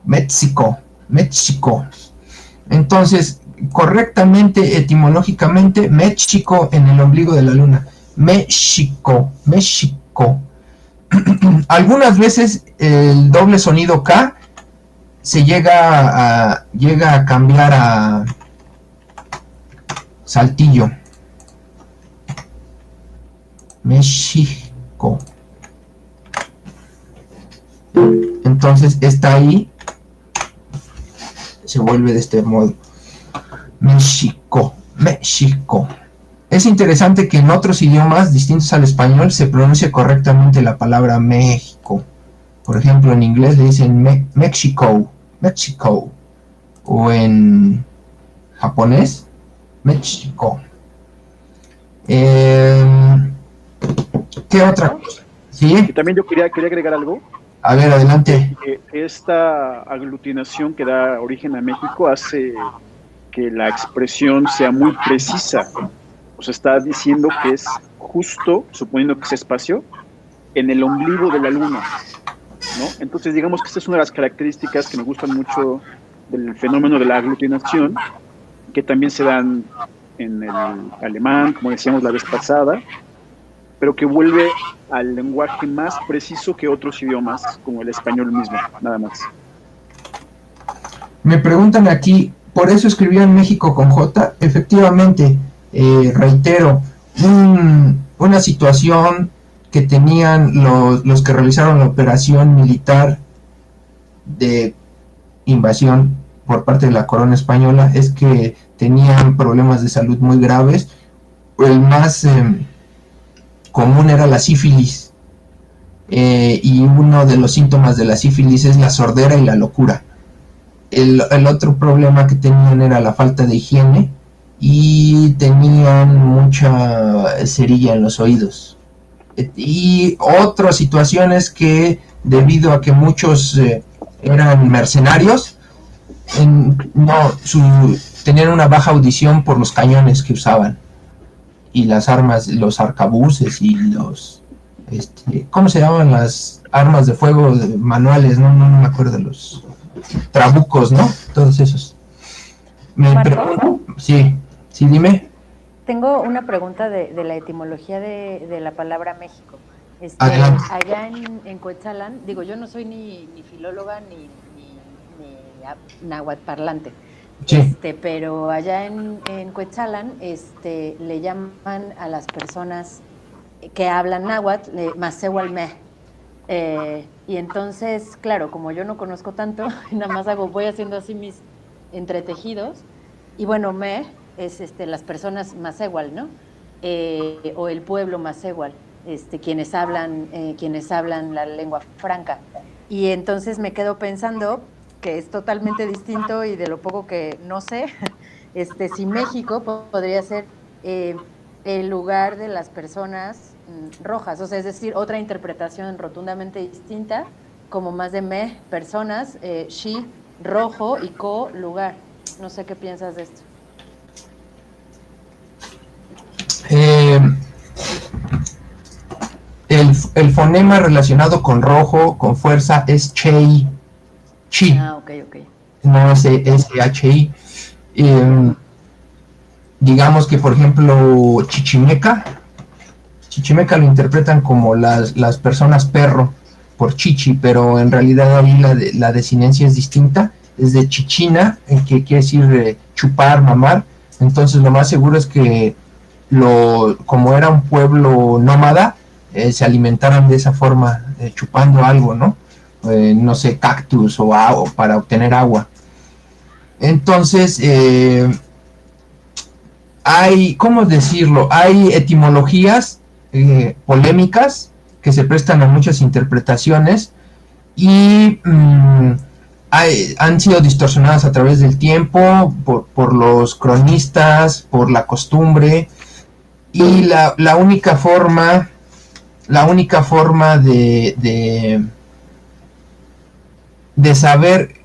México. Entonces, correctamente, etimológicamente, México en el ombligo de la luna. México. Algunas veces el doble sonido K se llega a cambiar a saltillo. México. Entonces está ahí, se vuelve de este modo. México. Es interesante que en otros idiomas distintos al español se pronuncie correctamente la palabra México. Por ejemplo, en inglés le dicen México, o en japonés, México. ¿Qué otra cosa? ¿Sí? Y también yo quería agregar algo. A ver, adelante. Esta aglutinación que da origen a México hace que la expresión sea muy precisa. O sea, está diciendo que es justo, suponiendo que es espacio, en el ombligo de la luna, ¿no? Entonces, digamos que esta es una de las características que me gustan mucho del fenómeno de la aglutinación, que también se dan en el alemán, como decíamos la vez pasada, pero que vuelve al lenguaje más preciso que otros idiomas, como el español mismo, nada más. Me preguntan aquí, ¿por eso escribió en México con J? Efectivamente, reitero, una situación que tenían los que realizaron la operación militar de invasión por parte de la corona española es que tenían problemas de salud muy graves. El más común era la sífilis, y uno de los síntomas de la sífilis es la sordera y la locura. El otro problema que tenían era la falta de higiene y tenían mucha cerilla en los oídos. Y otras situaciones que, debido a que muchos eran mercenarios, tenían una baja audición por los cañones que usaban y las armas, los arcabuces y los ¿cómo se llaman las armas de fuego manuales? No me acuerdo, los trabucos, ¿no? Todos esos. Sí, dime. Tengo una pregunta de la etimología de la palabra México. Allá en Coetzalan, digo, yo no soy ni filóloga ni náhuatl parlante, sí. Pero allá en Coetzalan le llaman a las personas que hablan náhuatl Masehualmeh. Y entonces, claro, como yo no conozco tanto, nada más voy haciendo así mis entretejidos, y bueno, Meh es las personas Masehual, ¿no? O el pueblo Masehual, quienes hablan la lengua franca. Y entonces me quedo pensando que es totalmente distinto, y de lo poco que no sé, si México podría ser el lugar de las personas rojas, o sea, es decir, otra interpretación rotundamente distinta, como más de me, personas, shi, rojo, y ko, lugar. No sé qué piensas de esto. El fonema relacionado con rojo, con fuerza, es chei, chi. Ok. No es shi. Digamos que, por ejemplo, chichimeca lo interpretan como las personas perro, por chichi, pero en realidad ahí la desinencia es distinta, es de chichina, que quiere decir chupar, mamar. Entonces lo más seguro es que como era un pueblo nómada, se alimentaran de esa forma, chupando algo, ¿no? No sé, cactus o agua, para obtener agua. Entonces, ¿cómo decirlo? Hay etimologías polémicas que se prestan a muchas interpretaciones y han sido distorsionadas a través del tiempo por los cronistas, por la costumbre, y la única forma de saber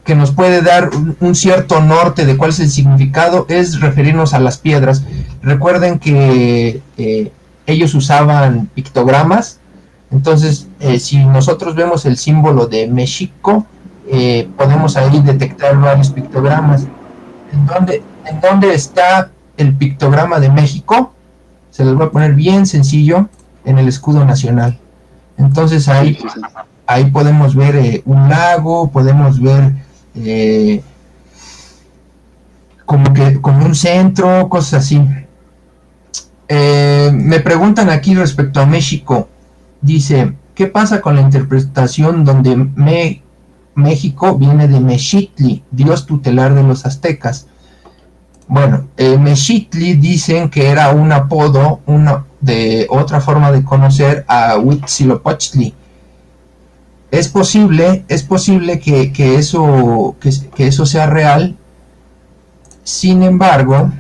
que nos puede dar un cierto norte de cuál es el significado es referirnos a las piedras. Recuerden que ellos usaban pictogramas. Entonces, si nosotros vemos el símbolo de México, podemos ahí detectar varios pictogramas. ¿En dónde está el pictograma de México? Se los voy a poner bien sencillo: en el escudo nacional. Entonces ahí podemos ver un lago, podemos ver como un centro, cosas así. Me preguntan aquí respecto a México. Dice, ¿qué pasa con la interpretación donde México viene de Mexitli, dios tutelar de los aztecas? Bueno, Mexitli dicen que era un apodo, de otra forma de conocer a Huitzilopochtli. Es posible que eso sea real. Sin embargo,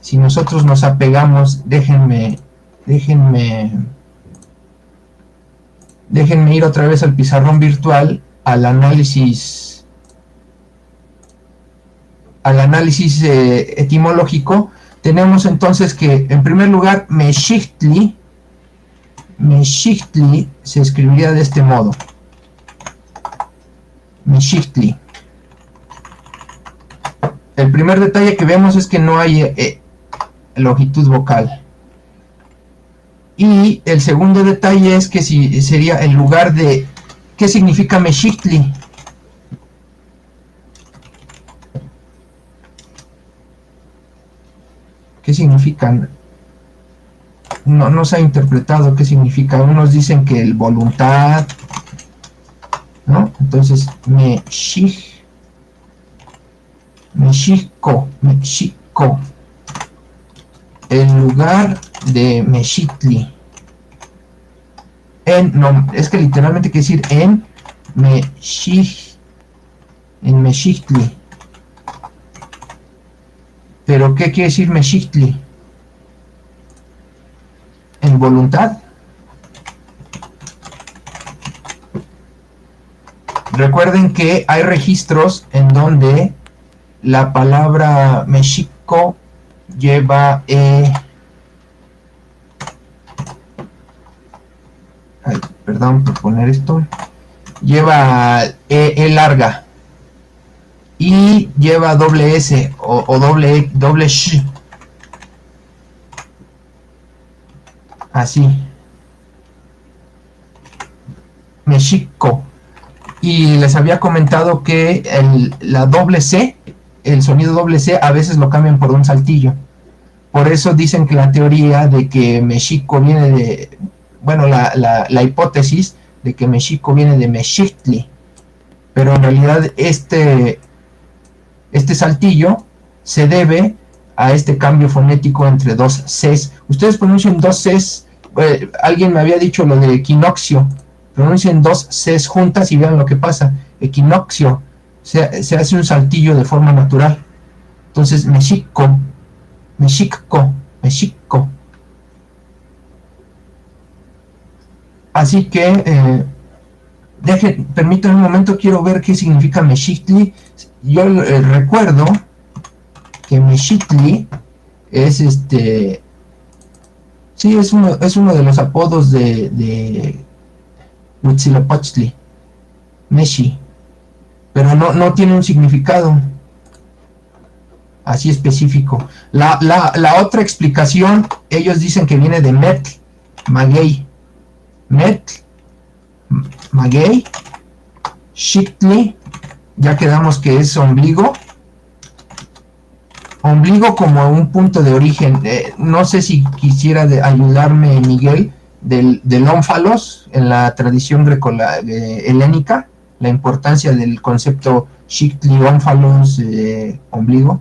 si nosotros nos apegamos, déjenme ir otra vez al pizarrón virtual, al análisis etimológico. Tenemos entonces que, en primer lugar, Mexictli se escribiría de este modo: Mexictli. el primer detalle que vemos es que no hay longitud vocal. Y el segundo detalle es que si sería el lugar de ¿qué significa Mexictli? ¿Qué significan? No se ha interpretado qué significa. Unos dicen que el voluntad, ¿no? Entonces, Mexico, el lugar de Mexictli. No, es que literalmente quiere decir en Mexictli. Pero ¿qué quiere decir Mexictli? ¿En voluntad? Recuerden que hay registros en donde la palabra Mexico lleva perdón por poner esto, lleva larga y lleva doble S o doble sh, así, Mexico. Y les había comentado que la doble C, el sonido doble C, a veces lo cambian por un saltillo. Por eso dicen que la teoría de que Mexico viene de, bueno, la hipótesis de que Mexico viene de Mexictli, pero en realidad este saltillo se debe a este cambio fonético entre dos Cs. Ustedes pronuncian dos Cs, alguien me había dicho lo de equinoccio, pronuncien dos Cs juntas y vean lo que pasa. Equinoccio, se hace un saltillo de forma natural. Entonces, Mexico. Así que, permítanme un momento, quiero ver qué significa Mexictli. Yo recuerdo que Mexictli es sí, es uno de los apodos de Huitzilopochtli, Meshi, pero no tiene un significado así específico. La otra explicación, ellos dicen que viene de Metl, Maguey, Xictli, ya quedamos que es ombligo como un punto de origen. No sé si quisiera ayudarme Miguel del ónfalos en la tradición greco-helénica, la importancia del concepto Xictli, ónfalos, ombligo.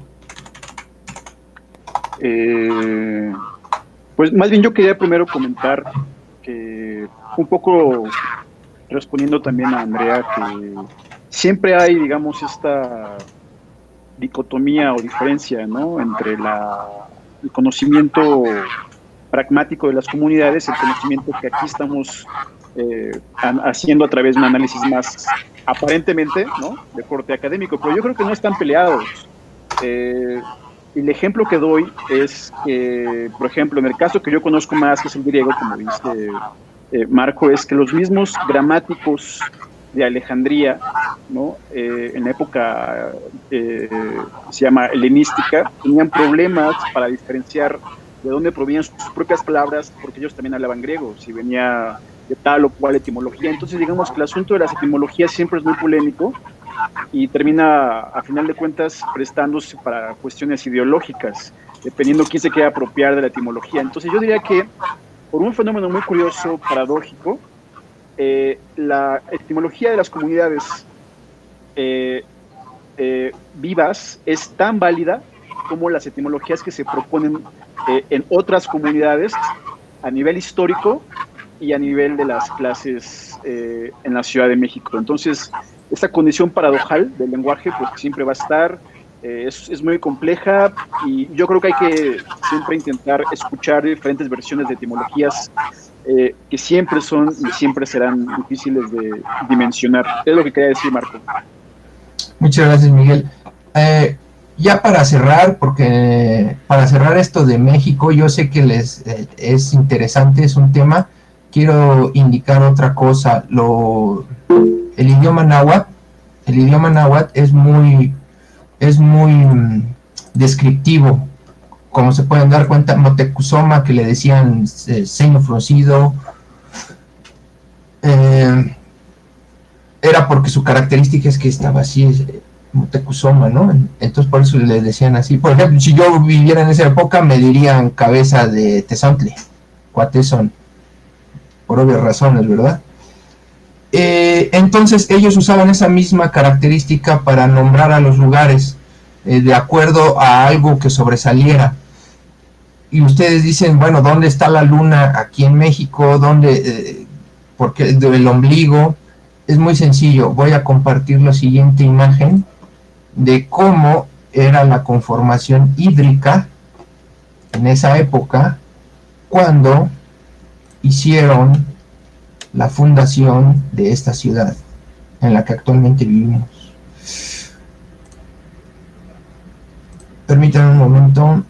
Pues más bien yo quería primero comentar que un poco respondiendo también a Andrea, que siempre hay, digamos, esta dicotomía o diferencia, ¿no?, entre el conocimiento pragmático de las comunidades, el conocimiento que aquí estamos haciendo a través de un análisis más aparentemente, ¿no?, de corte académico, pero yo creo que no están peleados. Y el ejemplo que doy es que, por ejemplo, en el caso que yo conozco más, que es el griego, como dice Marco, es que los mismos gramáticos de Alejandría, ¿no?, en la época se llama helenística, tenían problemas para diferenciar de dónde provenían sus propias palabras, porque ellos también hablaban griego, si venía de tal o cual etimología. Entonces, digamos que el asunto de las etimologías siempre es muy polémico y termina, a final de cuentas, prestándose para cuestiones ideológicas, dependiendo quién se quiera apropiar de la etimología. Entonces, yo diría que, por un fenómeno muy curioso, paradójico, la etimología de las comunidades vivas es tan válida como las etimologías que se proponen en otras comunidades a nivel histórico y a nivel de las clases en la Ciudad de México. Entonces, esta condición paradojal del lenguaje pues siempre va a estar, es muy compleja, y yo creo que hay que siempre intentar escuchar diferentes versiones de etimologías que siempre son y siempre serán difíciles de dimensionar. Es lo que quería decir, Marco. Muchas gracias, Miguel. Ya para cerrar, porque para cerrar esto de México, yo sé que les es interesante, es un tema. Quiero indicar otra cosa. El idioma náhuatl es muy descriptivo. Como se pueden dar cuenta, Motecuzoma, que le decían ceño fruncido, era porque su característica es que estaba así, Motecuzoma, ¿no? Entonces por eso le decían así. Por ejemplo, si yo viviera en esa época, me dirían cabeza de Tezontle, Cuatezón, por obvias razones, ¿verdad? Entonces ellos usaban esa misma característica para nombrar a los lugares de acuerdo a algo que sobresaliera. Y ustedes dicen, bueno, ¿dónde está la luna aquí en México? ¿Dónde? Porque el ombligo. Es muy sencillo. Voy a compartir la siguiente imagen de cómo era la conformación hídrica en esa época cuando hicieron la fundación de esta ciudad en la que actualmente vivimos. Permítanme un momento.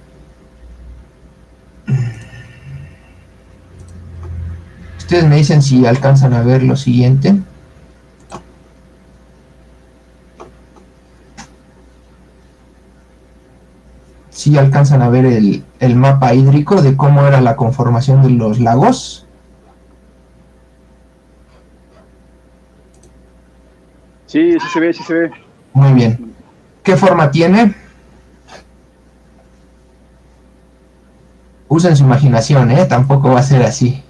Ustedes me dicen si alcanzan a ver lo siguiente. Si alcanzan a ver el mapa hídrico de cómo era la conformación de los lagos. Sí, sí se ve, sí se ve. Muy bien. ¿Qué forma tiene? Usen su imaginación, tampoco va a ser así.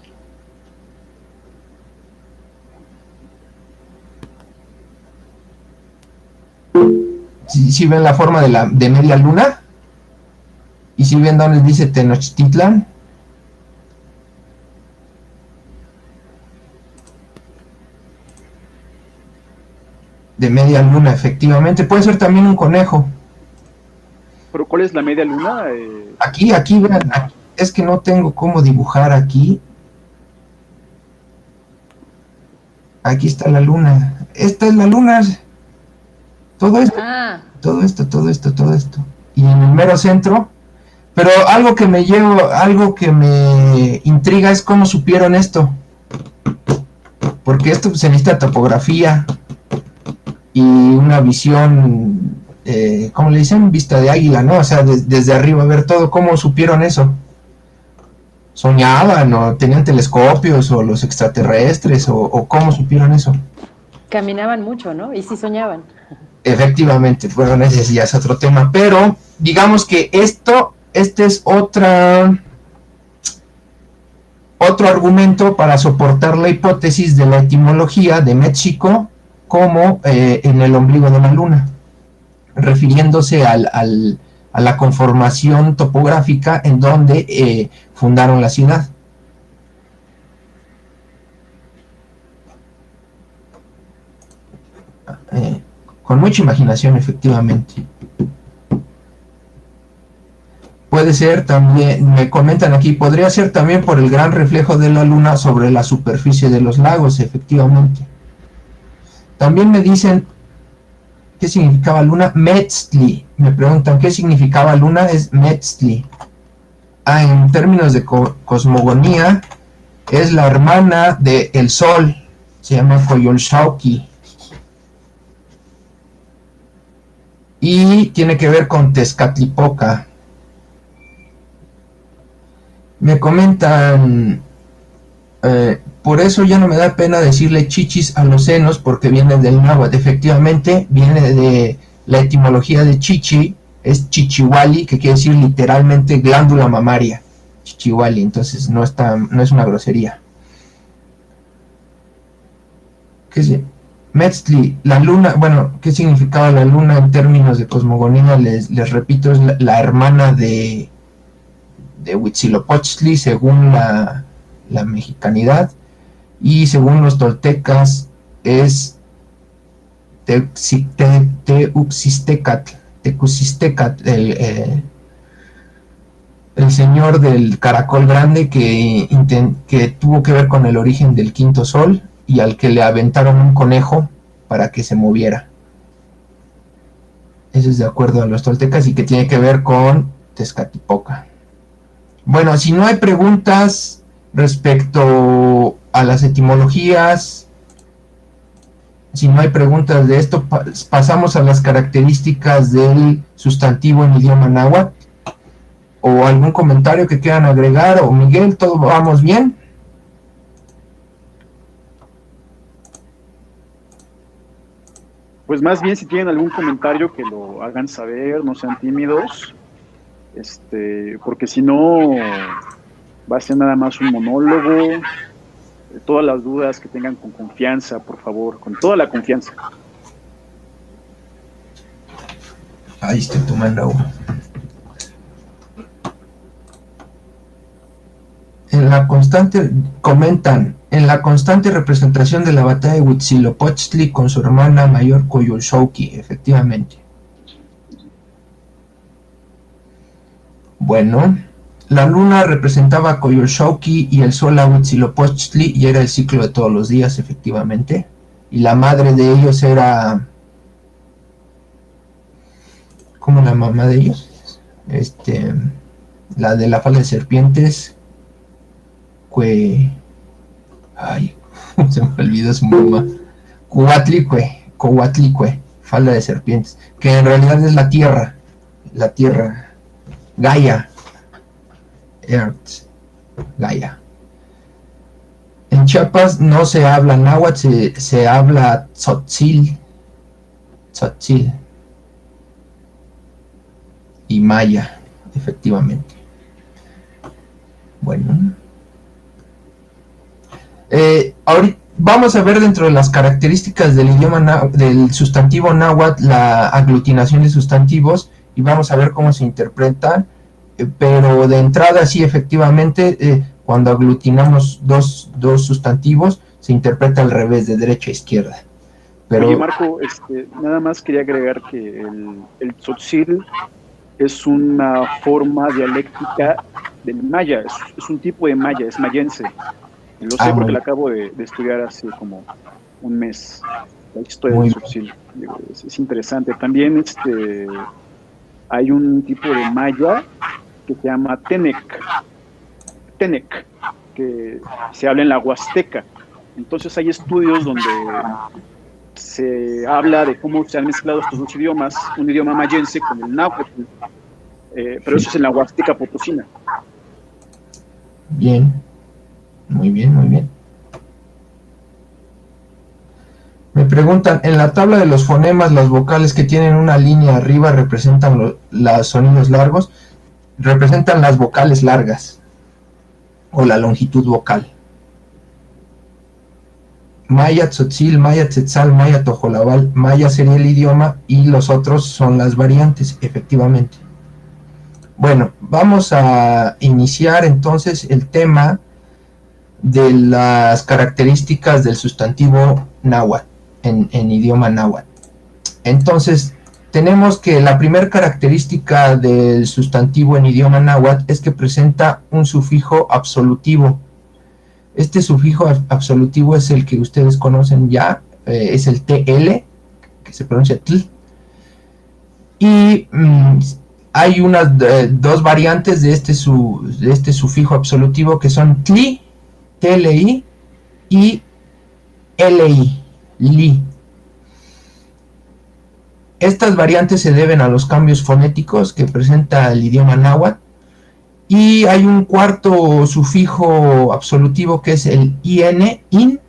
Si ven la forma de media luna, y si ven donde dice Tenochtitlan, de media luna, efectivamente, puede ser también un conejo. ¿Pero cuál es la media luna? Aquí, vean, es que no tengo cómo dibujar aquí. Aquí está la luna. Esta es la luna. Todo esto, todo esto. Y en el mero centro. Pero algo que me intriga es cómo supieron esto. Porque esto se necesita topografía y una visión, ¿cómo le dicen? Vista de águila, ¿no? O sea, desde arriba ver todo. ¿Cómo supieron eso? ¿Soñaban o tenían telescopios o los extraterrestres o cómo supieron eso? Caminaban mucho, ¿no? Y sí soñaban. Efectivamente, bueno, ese ya es otro tema, pero digamos que este es otro argumento para soportar la hipótesis de la etimología de México como en el ombligo de la luna, refiriéndose a la conformación topográfica en donde fundaron la ciudad. Con mucha imaginación, efectivamente. Puede ser también, me comentan aquí, podría ser también por el gran reflejo de la luna sobre la superficie de los lagos, efectivamente. También me dicen, ¿qué significaba luna? Metzli. Me preguntan, ¿qué significaba luna? Es Metzli. En términos de cosmogonía, es la hermana del sol, se llama Coyolxauhqui. Y tiene que ver con Tezcatlipoca. Me comentan, por eso ya no me da pena decirle chichis a los senos porque viene del náhuatl. Efectivamente, viene de la etimología de chichi, es chichihuali, que quiere decir literalmente glándula mamaria. Chichihuali, entonces no es una grosería. ¿Qué es? Metzli, la luna, bueno, ¿qué significaba la luna en términos de cosmogonía? Les repito, es la hermana de Huitzilopochtli según la mexicanidad, y según los toltecas es Teuxistecatl, el señor del caracol grande que tuvo que ver con el origen del quinto sol y al que le aventaron un conejo para que se moviera. Eso es de acuerdo a los toltecas y que tiene que ver con Tezcatlipoca. Bueno, si no hay preguntas respecto a las etimologías, Si no hay preguntas de esto, pasamos a las características del sustantivo en idioma náhuatl. ¿O algún comentario que quieran agregar? ¿O Miguel, todo vamos bien? Pues más bien si tienen algún comentario que lo hagan saber, no sean tímidos, porque si no va a ser nada más un monólogo. Todas las dudas que tengan con confianza, por favor, con toda la confianza. Ahí estoy tomando agua. Comentan, en la constante representación de la batalla de Huitzilopochtli con su hermana mayor Coyolxauhqui, efectivamente. Bueno, la luna representaba a Coyolxauhqui y el sol a Huitzilopochtli, y era el ciclo de todos los días, efectivamente. Y la madre de ellos era... ¿Cómo la mamá de ellos? La de la falda de serpientes... Ay, se me olvidó su mamá. Coatlicue, falda de serpientes, que en realidad es la tierra, Gaia, Earth, Gaia. En Chiapas no se habla náhuatl, se habla tzotzil y maya, efectivamente. Bueno. Ahorita vamos a ver dentro de las características del idioma del sustantivo náhuatl la aglutinación de sustantivos y vamos a ver cómo se interpretan, pero de entrada sí, efectivamente, cuando aglutinamos dos sustantivos se interpreta al revés, de derecha a izquierda. Pero... Oye, Marco, nada más quería agregar que el tzotzil es una forma dialéctica del maya, es un tipo de maya, es mayense. Lo sé porque la acabo de estudiar hace como un mes, la historia del tzotzil. Es interesante. También hay un tipo de maya que se llama Tenec, que se habla en la Huasteca. Entonces hay estudios donde se habla de cómo se han mezclado estos dos idiomas, un idioma mayense con el náhuatl, pero eso es en la Huasteca Potosina. Bien. Muy bien. Me preguntan, en la tabla de los fonemas, las vocales que tienen una línea arriba representan los sonidos largos, representan las vocales largas, o la longitud vocal. Maya, tzotzil, maya, tzetzal, maya, tojolabal, maya sería el idioma y los otros son las variantes, efectivamente. Bueno, vamos a iniciar entonces el tema de las características del sustantivo náhuatl en idioma náhuatl. Entonces, tenemos que la primera característica del sustantivo en idioma náhuatl es que presenta un sufijo absolutivo. Este sufijo absolutivo es el que ustedes conocen ya, es el TL, que se pronuncia tl. Y hay unas dos variantes de este sufijo absolutivo que son tli, TLI y LI, li. Estas variantes se deben a los cambios fonéticos que presenta el idioma náhuatl. Y hay un cuarto sufijo absolutivo que es el IN, IN.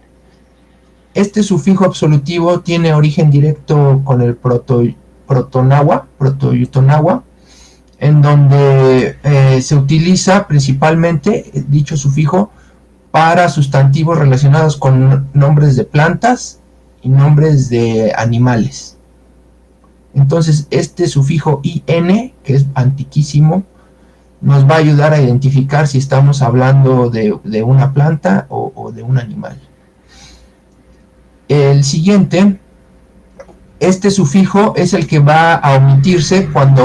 Este sufijo absolutivo tiene origen directo con el protoyutonahua, en donde se utiliza principalmente dicho sufijo para sustantivos relacionados con nombres de plantas y nombres de animales. Entonces este sufijo IN, que es antiquísimo, nos va a ayudar a identificar si estamos hablando de una planta o de un animal. El siguiente, este sufijo es el que va a omitirse cuando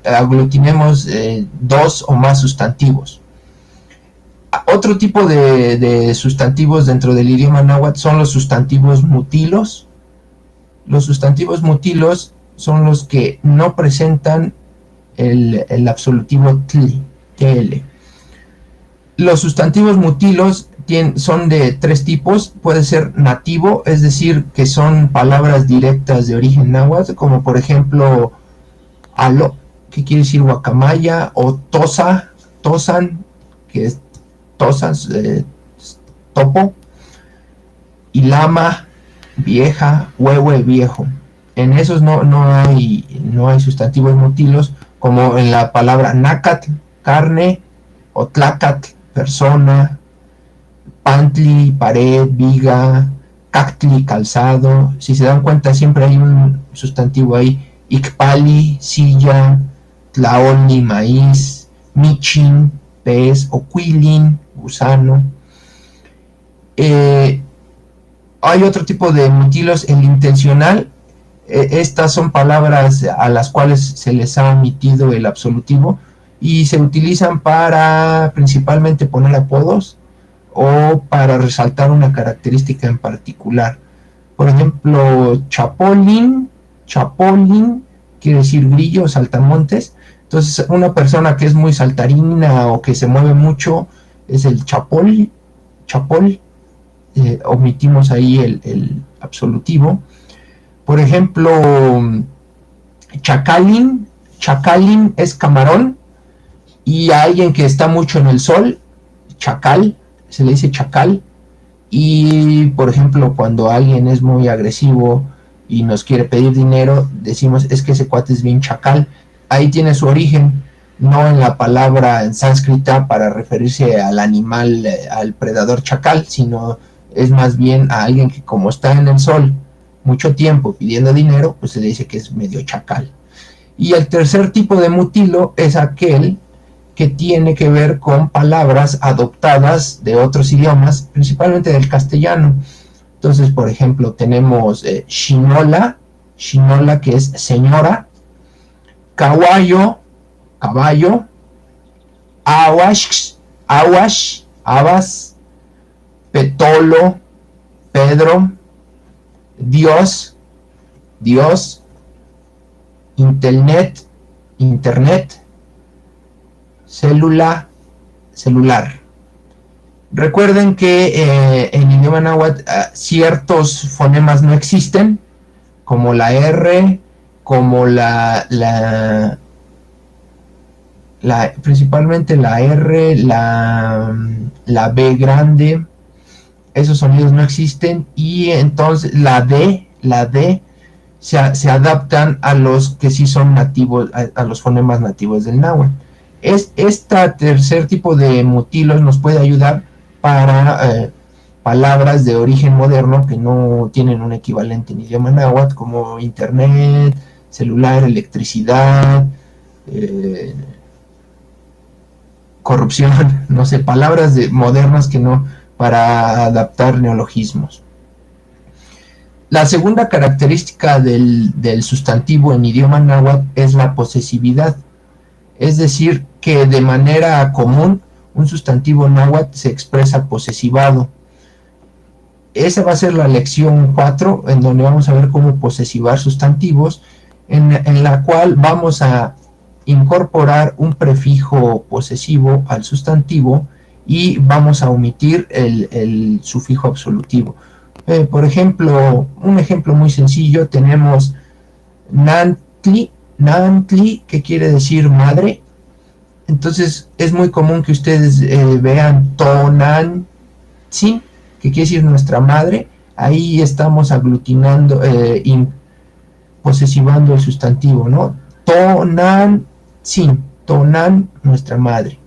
aglutinemos dos o más sustantivos. Otro tipo de sustantivos dentro del idioma náhuatl son los sustantivos mutilos. Los sustantivos mutilos son los que no presentan el absolutivo TL. Los sustantivos mutilos son de 3 tipos. Puede ser nativo, es decir, que son palabras directas de origen náhuatl, como por ejemplo alo, que quiere decir guacamaya, o tosa, tosan, que es tosas, topo, y lama, vieja, huehue, viejo. En esos no hay sustantivos motilos, como en la palabra nácat, carne, o tlacat, persona, pantli, pared, viga, cactli, calzado. Si se dan cuenta, siempre hay un sustantivo ahí. Icpali, silla, tlaoli, maíz, michin, pez, o quilin, gusano. Hay otro tipo de motilos, el intencional. Estas son palabras a las cuales se les ha omitido el absolutivo y se utilizan para principalmente poner apodos o para resaltar una característica en particular. Por ejemplo, chapolín quiere decir grillo o saltamontes. Entonces, una persona que es muy saltarina o que se mueve mucho es el chapol. Omitimos ahí el absolutivo. Por ejemplo, chacalín es camarón, y a alguien que está mucho en el sol, chacal, se le dice chacal. Y por ejemplo, cuando alguien es muy agresivo y nos quiere pedir dinero, decimos, es que ese cuate es bien chacal. Ahí tiene su origen, no en la palabra en sánscrita para referirse al animal, al predador chacal, sino es más bien a alguien que, como está en el sol mucho tiempo pidiendo dinero, pues se le dice que es medio chacal. Y el tercer tipo de mutilo es aquel que tiene que ver con palabras adoptadas de otros idiomas, principalmente del castellano. Entonces, por ejemplo, tenemos shinola, que es señora, caballo, awash, abas, petolo, Pedro, Dios, internet, celular. Recuerden que en idioma náhuatl ciertos fonemas no existen, como la R, como principalmente la R, la B grande. Esos sonidos no existen, y entonces la D se adaptan a los que sí son nativos, a los fonemas nativos del náhuatl. Este tercer tipo de mutilos nos puede ayudar para palabras de origen moderno que no tienen un equivalente en idioma náhuatl, como internet, celular, electricidad, corrupción, no sé, palabras modernas que no, para adaptar neologismos. La segunda característica del sustantivo en idioma náhuatl es la posesividad. Es decir, que de manera común un sustantivo náhuatl se expresa posesivado. Esa va a ser la lección 4, en donde vamos a ver cómo posesivar sustantivos, en la cual vamos a incorporar un prefijo posesivo al sustantivo y vamos a omitir el sufijo absolutivo. Por ejemplo, un ejemplo muy sencillo, tenemos nantli, que quiere decir madre. Entonces es muy común que ustedes vean tonantzin, que quiere decir nuestra madre. Ahí estamos aglutinando, posesivando el sustantivo, ¿no? Tonantzin, tonan, nuestra madre.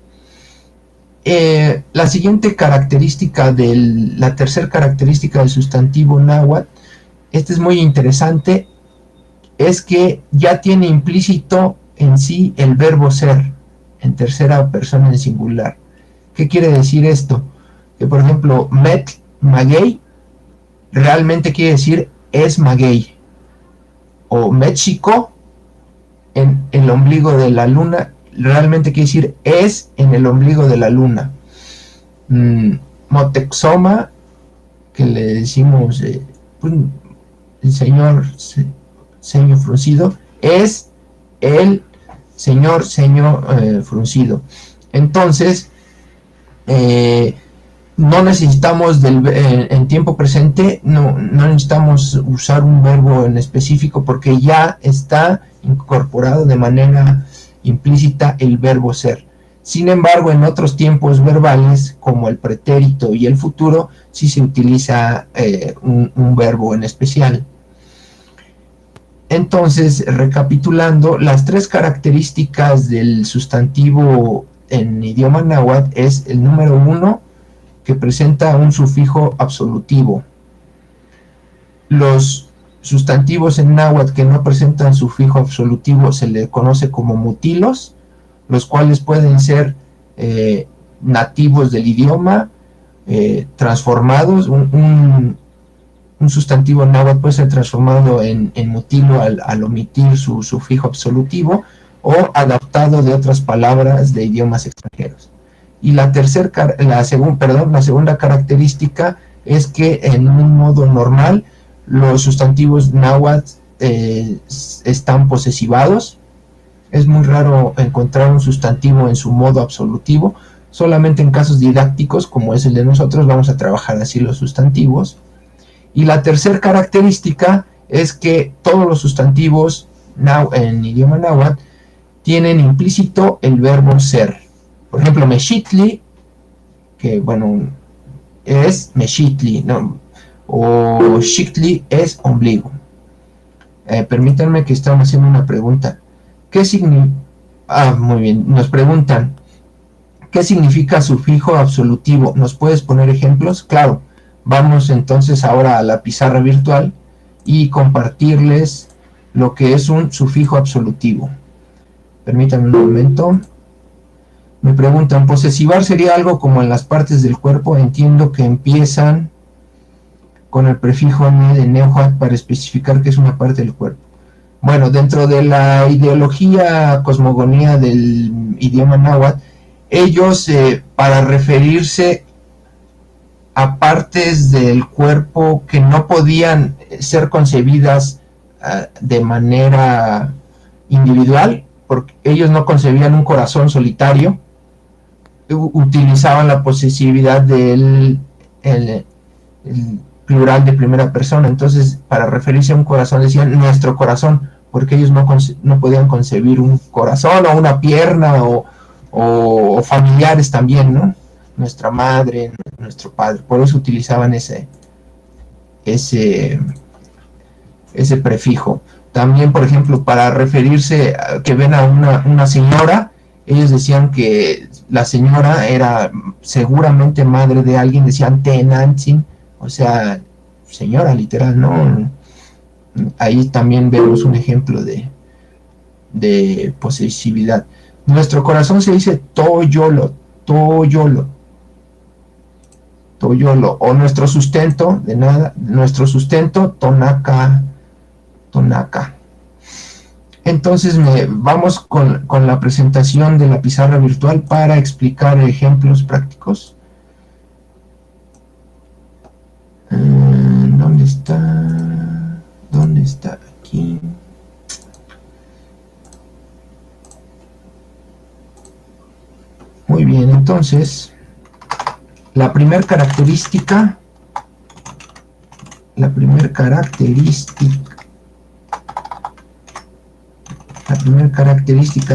La siguiente característica, la tercera característica del sustantivo náhuatl, esta es muy interesante, es que ya tiene implícito en sí el verbo ser, en tercera persona en singular. ¿Qué quiere decir esto? Que por ejemplo, met, maguey, realmente quiere decir es maguey. O México, en el ombligo de la luna, realmente quiere decir es en el ombligo de la luna. Motexoma, que le decimos pues, el señor ceño fruncido, es el ceño fruncido. Entonces, no necesitamos en tiempo presente, no necesitamos usar un verbo en específico porque ya está incorporado de manera implícita el verbo ser. Sin embargo, en otros tiempos verbales, como el pretérito y el futuro, sí se utiliza un verbo en especial. Entonces, recapitulando, las tres características del sustantivo en idioma náhuatl es el número 1, que presenta un sufijo absolutivo. Los sustantivos en náhuatl que no presentan sufijo absolutivo se le conoce como mutilos, los cuales pueden ser nativos del idioma, transformados. Un sustantivo náhuatl puede ser transformado en mutilo al omitir su sufijo absolutivo, o adaptado de otras palabras de idiomas extranjeros. Y la segunda característica es que en un modo normal los sustantivos náhuatl están posesivados. Es muy raro encontrar un sustantivo en su modo absolutivo. Solamente en casos didácticos, como es el de nosotros, vamos a trabajar así los sustantivos. Y la tercera característica es que todos los sustantivos en idioma náhuatl tienen implícito el verbo ser. Por ejemplo, mexitli, que bueno, es mexitli, ¿no? O xictli es ombligo. Permítanme que estamos haciendo una pregunta. ¿Qué significa? Muy bien, nos preguntan, ¿qué significa sufijo absolutivo? ¿Nos puedes poner ejemplos? Claro, vamos entonces ahora a la pizarra virtual y compartirles lo que es un sufijo absolutivo. Permítanme un momento. Me preguntan, posesivar sería algo como en las partes del cuerpo. Entiendo que empiezan con el prefijo ne de náhuatl para especificar que es una parte del cuerpo. Bueno, dentro de la ideología cosmogonía del idioma náhuatl, ellos para referirse a partes del cuerpo que no podían ser concebidas de manera individual, porque ellos no concebían un corazón solitario, utilizaban la posesividad del el plural de primera persona. Entonces, para referirse a un corazón decían nuestro corazón, porque ellos no podían concebir un corazón o una pierna o familiares también, ¿no? Nuestra madre, nuestro padre. Por eso utilizaban ese prefijo. También, por ejemplo, para referirse a que ven a una señora, ellos decían que la señora era seguramente madre de alguien, decían tenantzin, o sea, señora, literal, ¿no? Ahí también vemos un ejemplo de posesividad. Nuestro corazón se dice toyolo, toyolo, toyolo, o nuestro sustento, de nada, nuestro sustento, tonaca, tonaca. Entonces vamos con la presentación de la pizarra virtual para explicar ejemplos prácticos. ¿Dónde está? ¿Dónde está? Aquí. Muy bien, entonces la primera característica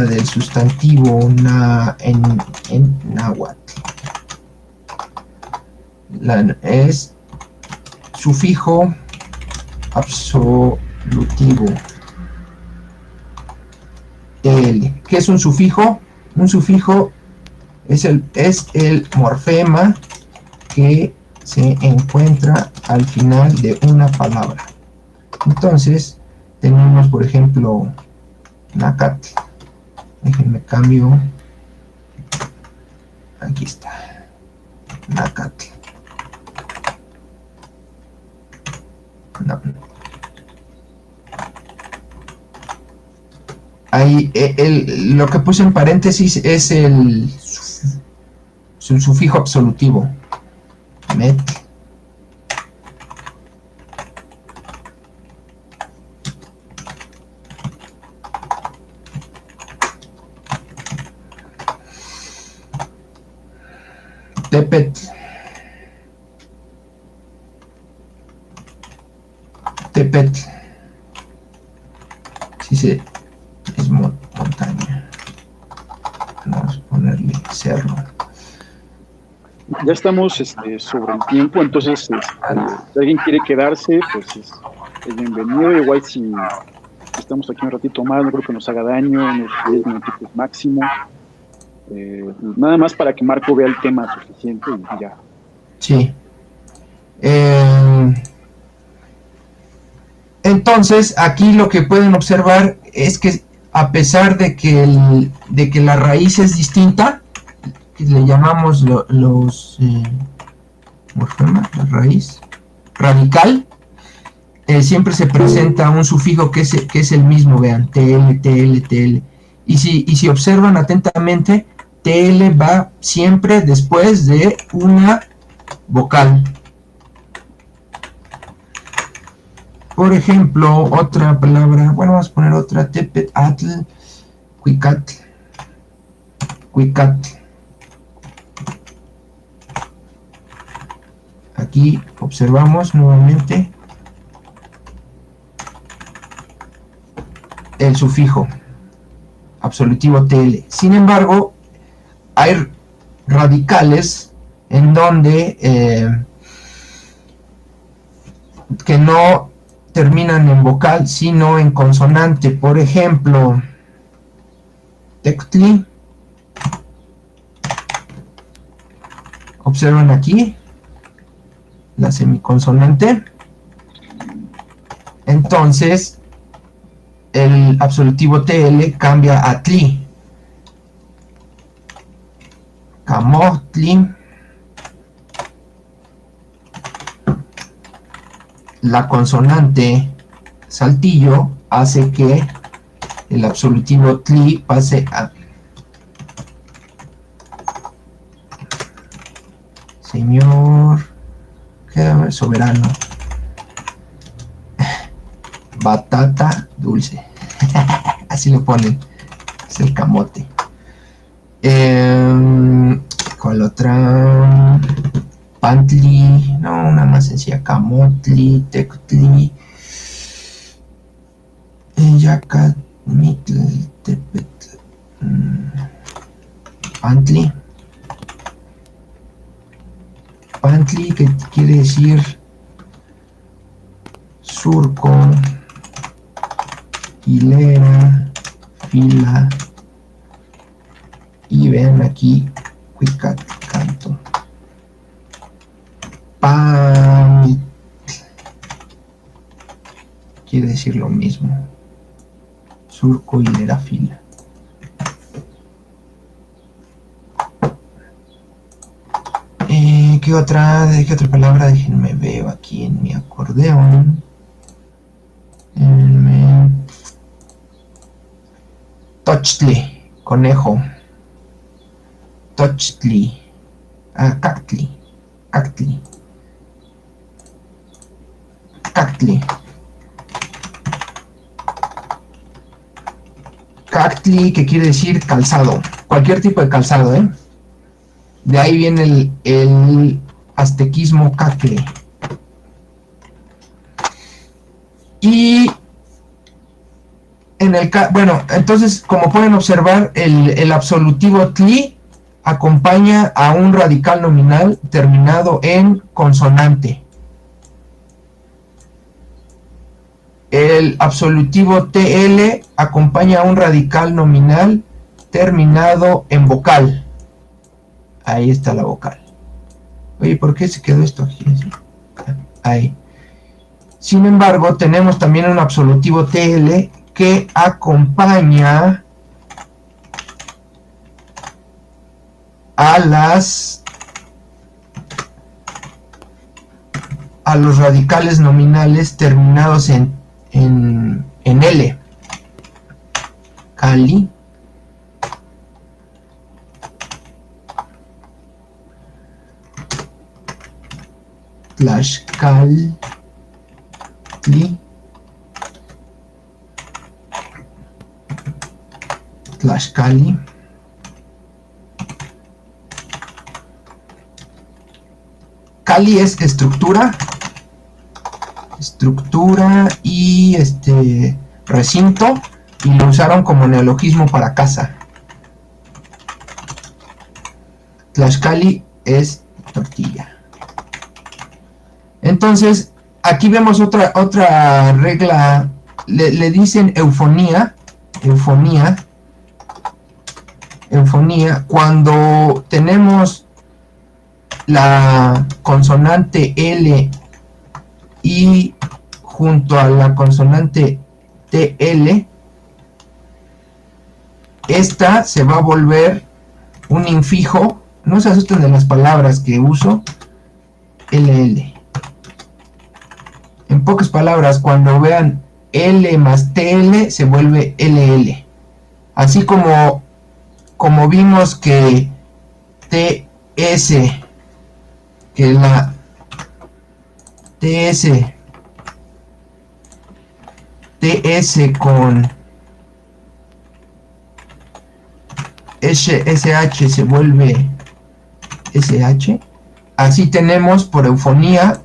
del sustantivo en náhuatl es sufijo absolutivo. ¿Qué es un sufijo? Un sufijo es el morfema que se encuentra al final de una palabra. Entonces tenemos, por ejemplo, náhuatl. Déjenme cambio. Aquí está. Náhuatl. No. Ahí lo que puse en paréntesis es el sufijo absolutivo. Met. Tepet. Tepetl. Sí, es montaña. Vamos a ponerle cerro. Ya estamos sobre el tiempo, entonces si alguien quiere quedarse, pues es bienvenido. Igual si estamos aquí un ratito más, no creo que nos haga daño, unos 10 minutitos máximo. Nada más para que Marco vea el tema suficiente y ya. Sí. Entonces, aquí lo que pueden observar es que a pesar de que la raíz es distinta, que le llamamos morfema, la raíz radical, siempre se presenta un sufijo que es el mismo, vean, TL, TL, TL. Y si observan atentamente, TL va siempre después de una vocal. Por ejemplo, otra palabra, bueno, vamos a poner otra, Tepetl, Cuicatl, Cuicatl. Aquí observamos nuevamente el sufijo absolutivo TL. Sin embargo, hay radicales en donde que no terminan en vocal, sino en consonante. Por ejemplo, Tectli. Observen aquí la semiconsonante. Entonces, el absolutivo TL cambia a Tli. Camotli. La consonante saltillo hace que el absolutivo Tli pase a señor, soberano, batata dulce. Así lo ponen, es el camote. ¿Cuál otra? Pantli, no, una más sencilla, Camotli, Tectli, Yacatmitl, Tepetl, Pantli. Pantli, que quiere decir surco, hilera, fila, y vean aquí, Cuicat, canto. Pamit quiere decir lo mismo, surco, hilera, fila. ¿Qué otra palabra? Déjenme veo aquí en mi acordeón. Tochtli, conejo. Tochtli, cactli, cactli. Cactli. Cactli, que quiere decir calzado. Cualquier tipo de calzado, ¿eh? De ahí viene el aztequismo cacle. Y bueno, entonces, como pueden observar, el absolutivo tli acompaña a un radical nominal terminado en consonante. El absolutivo TL acompaña a un radical nominal terminado en vocal. Ahí está la vocal. Oye, ¿por qué se quedó esto aquí? Ahí. Sin embargo, tenemos también un absolutivo TL que acompaña a los radicales nominales terminados en L. Cali, Tlaxcali, Tlaxcali, Cali es estructura, estructura y recinto, y lo usaron como neologismo para casa. Tlaxcali es tortilla. Entonces, aquí vemos otra regla, le dicen eufonía, cuando tenemos la consonante L y junto a la consonante TL, esta se va a volver un infijo. No se asusten de las palabras que uso. LL. En pocas palabras, cuando vean L más TL, se vuelve LL. Así como vimos que TS, que la TS con SH se vuelve SH, así tenemos por eufonía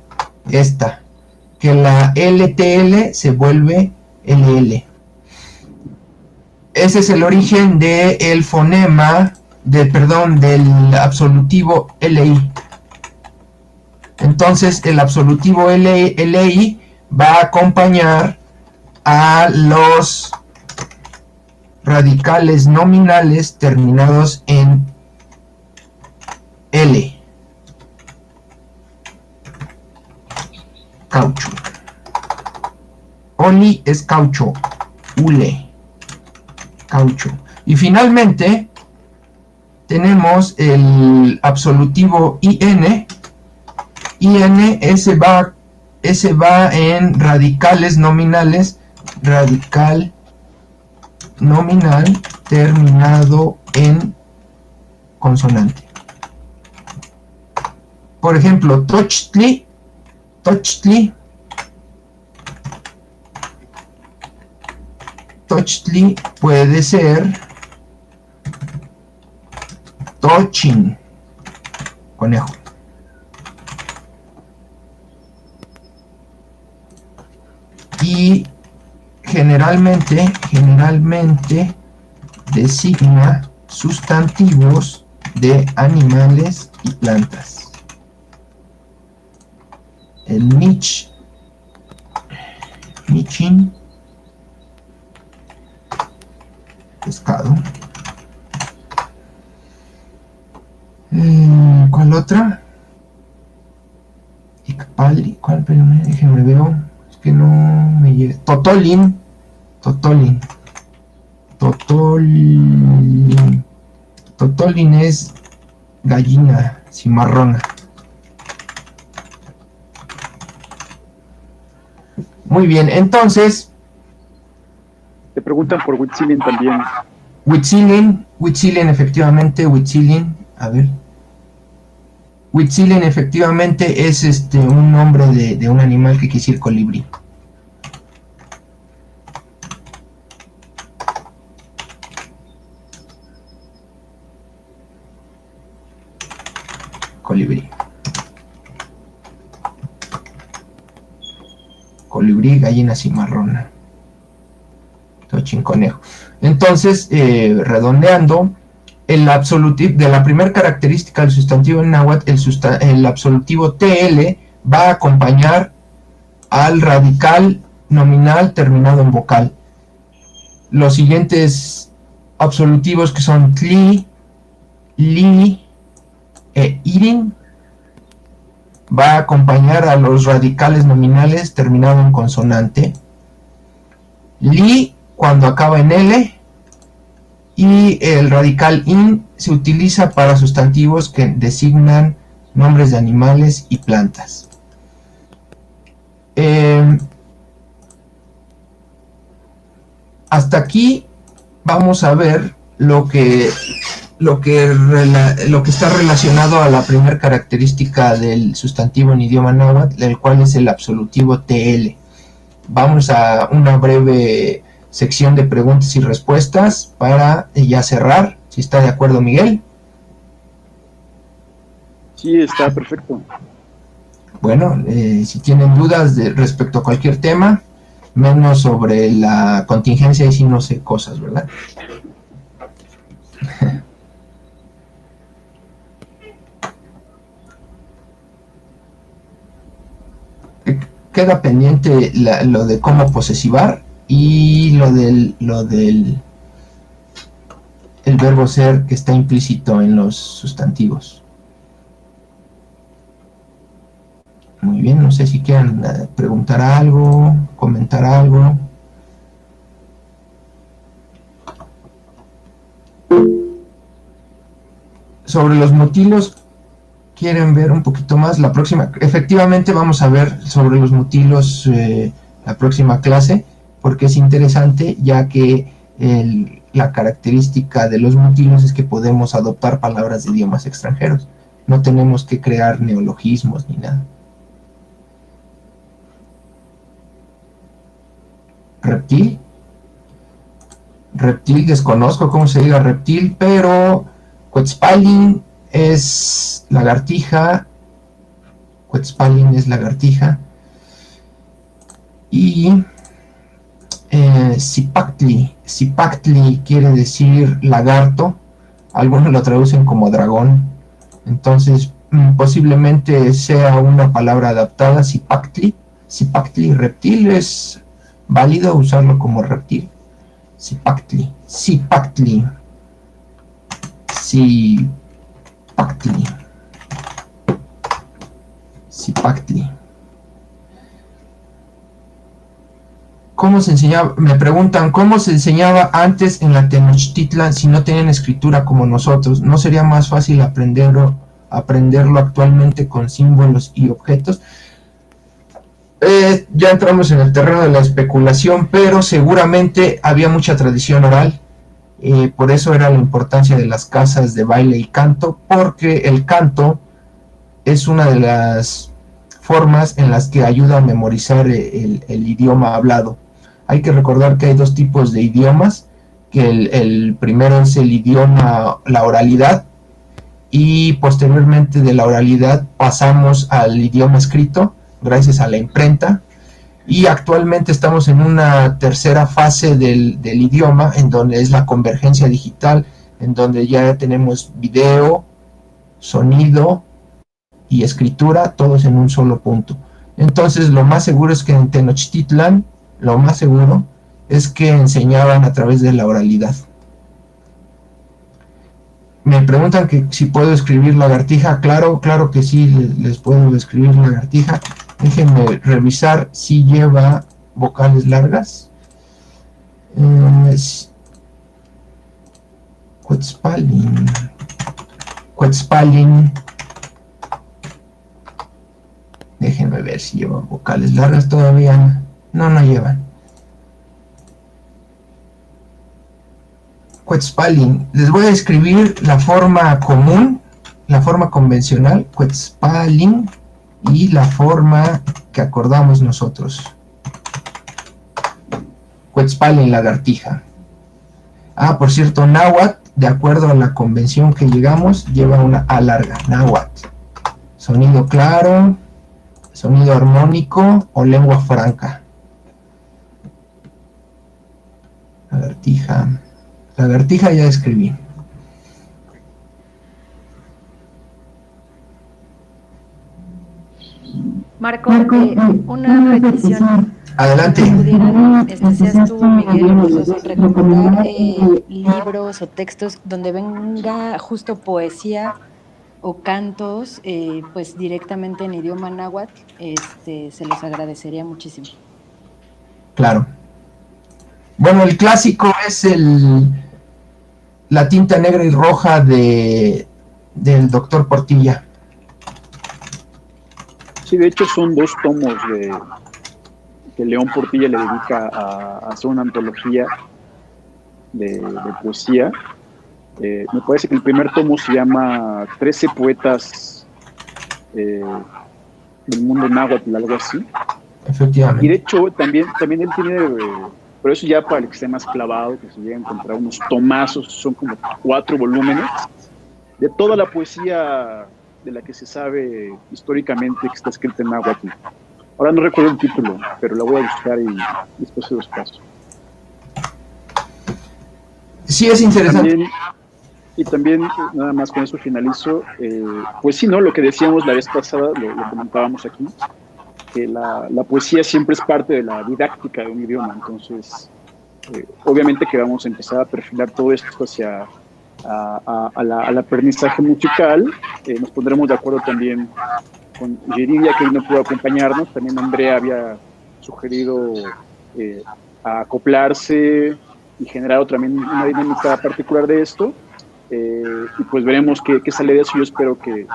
esta, que la LTL se vuelve LL. Ese es el origen del fonema, del absolutivo LI. Entonces el absolutivo LI va a acompañar a los radicales nominales terminados en L. Caucho. Oli es caucho. Ule. Caucho. Y finalmente tenemos el absolutivo IN. Ese va en radicales nominales. Radical nominal terminado en consonante. Por ejemplo, Tochtli puede ser Tochin, conejo. Y generalmente designa sustantivos de animales y plantas. El michin, pescado. ¿Cuál otra? Icpali, ¿cuál? Pero déjenme veo. Es que no me llega. Totolin es gallina cimarrona. Muy bien, entonces Te preguntan por Huitzilin también. Huitzilin, efectivamente, a ver. Huitzilin efectivamente es un nombre de un animal que quiere decir colibrí. Colibrí, gallina cimarrona. Tochin, conejo. Entonces, redondeando, de la primera característica del sustantivo en náhuatl, el absolutivo TL va a acompañar al radical nominal terminado en vocal. Los siguientes absolutivos, que son tli, li e irin, va a acompañar a los radicales nominales terminado en consonante. Li cuando acaba en L, y el radical in se utiliza para sustantivos que designan nombres de animales y plantas. Hasta aquí vamos a ver lo que está relacionado a la primera característica del sustantivo en idioma náhuatl, el cual es el absolutivo TL. Vamos a una breve sección de preguntas y respuestas para ya cerrar, si está de acuerdo, Miguel. Sí, está perfecto. Bueno, si tienen dudas respecto a cualquier tema, menos sobre la contingencia, y si no sé cosas, ¿verdad? Queda pendiente lo de cómo posesivar y lo del el verbo ser, que está implícito en los sustantivos. Muy bien, no sé si quieren preguntar algo, comentar algo. Sobre los mutilos, ¿quieren ver un poquito más? La próxima, efectivamente vamos a ver sobre los mutilos la próxima clase, porque es interesante, ya que la característica de los mutilos es que podemos adoptar palabras de idiomas extranjeros. No tenemos que crear neologismos ni nada. Reptil. Reptil, desconozco cómo se diga reptil, pero Quetzalcoatl es lagartija. Quetzalcoatl es lagartija. Y Zipactli. Zipactli quiere decir lagarto. Algunos lo traducen como dragón. Entonces, posiblemente sea una palabra adaptada, Zipactli. Zipactli, reptil, es válido usarlo como reptil. Zipactli. Zipactli. Zipactli. Zipactli. ¿Cómo se enseñaba? Me preguntan, ¿cómo se enseñaba antes en la Tenochtitlan si no tenían escritura como nosotros? ¿No sería más fácil aprenderlo actualmente con símbolos y objetos? Ya entramos en el terreno de la especulación, pero seguramente había mucha tradición oral. Por eso era la importancia de las casas de baile y canto, porque el canto es una de las formas en las que ayuda a memorizar el idioma hablado. Hay que recordar que hay dos tipos de idiomas, que el primero es el idioma, la oralidad, y posteriormente de la oralidad pasamos al idioma escrito, gracias a la imprenta, y actualmente estamos en una tercera fase del idioma, en donde es la convergencia digital, en donde ya tenemos video, sonido y escritura, todos en un solo punto. Entonces lo más seguro es que en Tenochtitlan, lo más seguro es que enseñaban a través de la oralidad. Me preguntan que si puedo escribir lagartija. Claro que sí, les puedo escribir lagartija. Déjenme revisar si lleva vocales largas. Quetzalcoatl. Déjenme ver si lleva vocales largas todavía. No llevan. Quetzalcoatl. Les voy a escribir la forma común, la forma convencional, Quetzalcoatl, y la forma que acordamos nosotros. Quetzalcoatl, lagartija. Por cierto, náhuatl, de acuerdo a la convención que llegamos, lleva una A larga, náhuatl. Sonido claro, sonido armónico o lengua franca. Lagartija. Lagartija ya escribí. Marco, una petición. Adelante. Si pudieran, seas tú, Miguel, o nosotros, recomendar libros o textos donde venga justo poesía o cantos, pues directamente en idioma náhuatl, se los agradecería muchísimo. Claro. Bueno, el clásico es la tinta negra y roja del doctor Portilla. Sí, de hecho son 2 tomos que León Portilla le dedica a hacer una antología de poesía. Me parece que el primer tomo se llama 13 poetas del mundo náhuatl, algo así. Efectivamente. Y de hecho también él tiene, pero eso ya para el que esté más clavado, que se llega a encontrar unos tomazos, son como 4 volúmenes, de toda la poesía de la que se sabe históricamente que está escrita en náhuatl. Ahora no recuerdo el título, pero la voy a buscar y después se los paso. Sí, es interesante. También, nada más con eso finalizo, pues sí, ¿no? Lo que decíamos la vez pasada, lo comentábamos aquí, que la poesía siempre es parte de la didáctica de un idioma, entonces, obviamente que vamos a empezar a perfilar todo esto hacia al aprendizaje musical. Nos pondremos de acuerdo también con Yeridia, que hoy no pudo acompañarnos. También Andrea había sugerido eh, acoplarse y generar también una dinámica particular de esto. Y pues veremos qué sale de eso. Yo espero que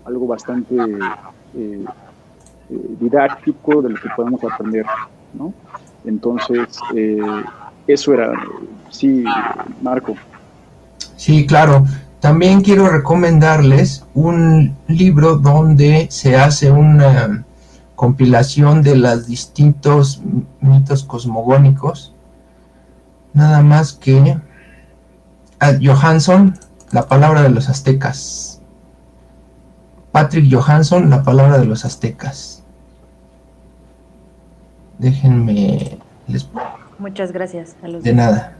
algo bastante didáctico de lo que podamos aprender, ¿no? Entonces, eso era, sí, Marco. Sí, claro. También quiero recomendarles un libro donde se hace una compilación de los distintos mitos cosmogónicos. Nada más que Johansson, La palabra de los aztecas. Patrick Johansson, La palabra de los aztecas. Déjenme... Muchas gracias a los De dos. nada.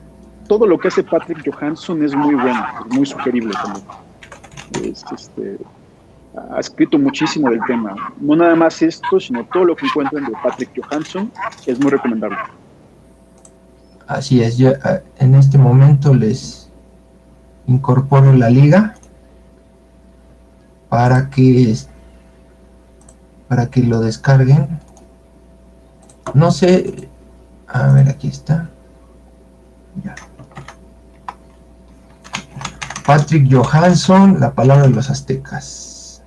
Todo lo que hace Patrick Johansson es muy bueno, es muy sugerible también. Ha escrito muchísimo del tema. No nada más esto, sino todo lo que encuentran de Patrick Johansson es muy recomendable. Así es, yo en este momento les incorporo la liga para que lo descarguen. No sé, a ver, aquí está. Ya. Patrick Johansson, La palabra de los aztecas.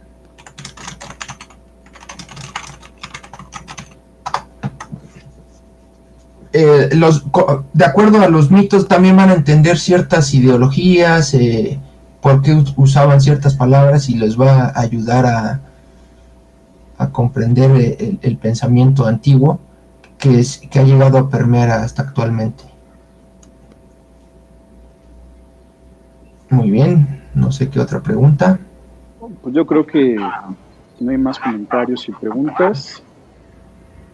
De acuerdo a los mitos también van a entender ciertas ideologías, por qué usaban ciertas palabras y les va a ayudar a comprender el pensamiento antiguo que ha llegado a permear hasta actualmente. Muy bien, no sé qué otra pregunta. Pues yo creo que si no hay más comentarios y preguntas,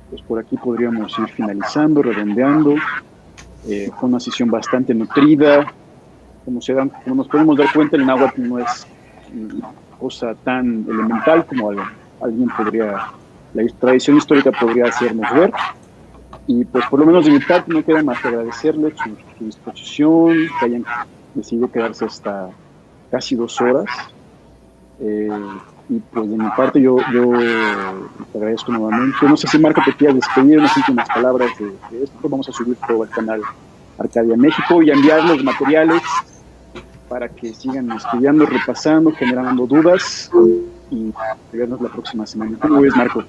pues por aquí podríamos ir finalizando, redondeando. Fue una sesión bastante nutrida. Como nos podemos dar cuenta, el náhuatl no es una cosa tan elemental como alguien la tradición histórica podría hacernos ver. Y pues por lo menos de mi parte no queda más que agradecerles su disposición, que hayan decidido quedarse hasta casi 2 horas. Y pues de mi parte yo te agradezco nuevamente. No sé si Marco te quieras despedir, unas últimas palabras de esto. Vamos a subir todo al canal Arcadia México y a enviar los materiales para que sigan estudiando, repasando, generando dudas y vernos la próxima semana. ¿Cómo ves, Marco?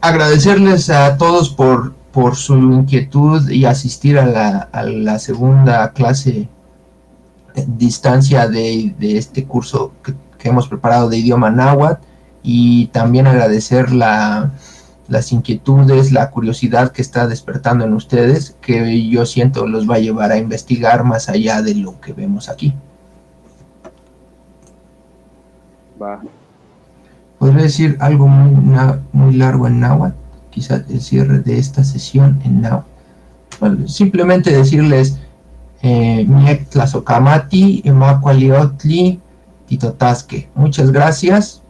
Agradecerles a todos por su inquietud y asistir a la segunda clase distancia de este curso que hemos preparado de idioma náhuatl, y también agradecer las inquietudes, la curiosidad que está despertando en ustedes, que yo siento los va a llevar a investigar más allá de lo que vemos aquí. Va. ¿Podría decir algo muy largo en náhuatl? Quizás el cierre de esta sesión en náhuatl. Bueno, simplemente decirles Miek Tlazocamati, Emacualiotli, Titotasque. Muchas gracias.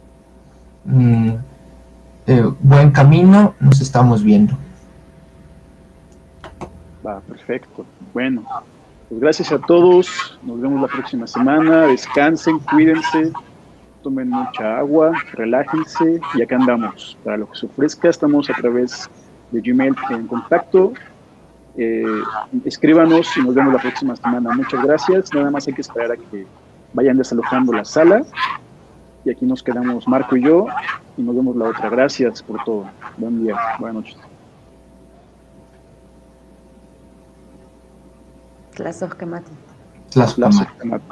Buen camino, nos estamos viendo. Va, perfecto. Bueno, pues gracias a todos. Nos vemos la próxima semana. Descansen, cuídense, tomen mucha agua, relájense y acá andamos. Para lo que se ofrezca, estamos a través de Gmail en contacto. Escríbanos y nos vemos la próxima semana. Muchas gracias. Nada más hay que esperar a que vayan desalojando la sala. Y aquí nos quedamos Marco y yo y nos vemos la otra. Gracias por todo. Buen día. Buenas noches. Tlazocamati. Tlazocamati.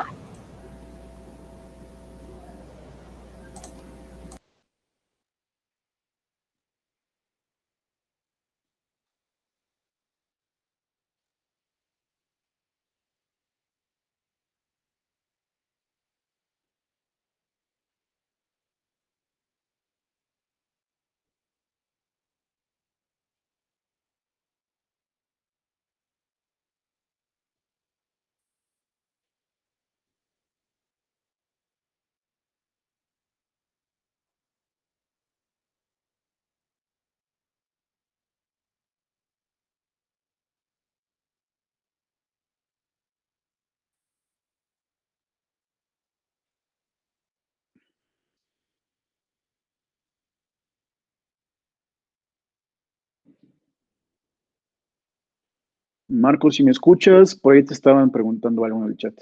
Marcos, si me escuchas, por ahí te estaban preguntando algo en el chat.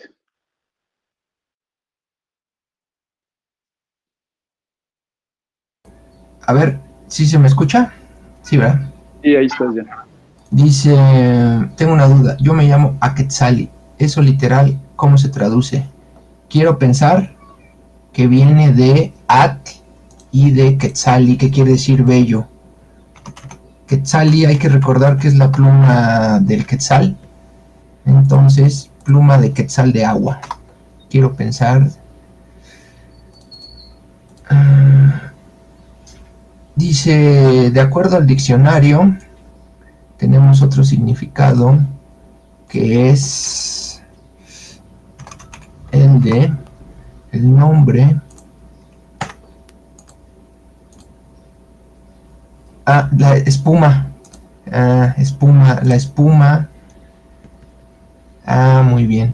A ver, ¿sí se me escucha? Sí, ¿verdad? Y ahí estás ya. Dice, tengo una duda, yo me llamo Aquetzali, eso literal, ¿cómo se traduce? Quiero pensar que viene de At y de Quetzali, que quiere decir bello. Quetzali hay que recordar que es la pluma del Quetzal, entonces pluma de Quetzal de agua. Quiero pensar... dice, de acuerdo al diccionario, tenemos otro significado que es el de el nombre. La espuma. Espuma, la espuma. Muy bien.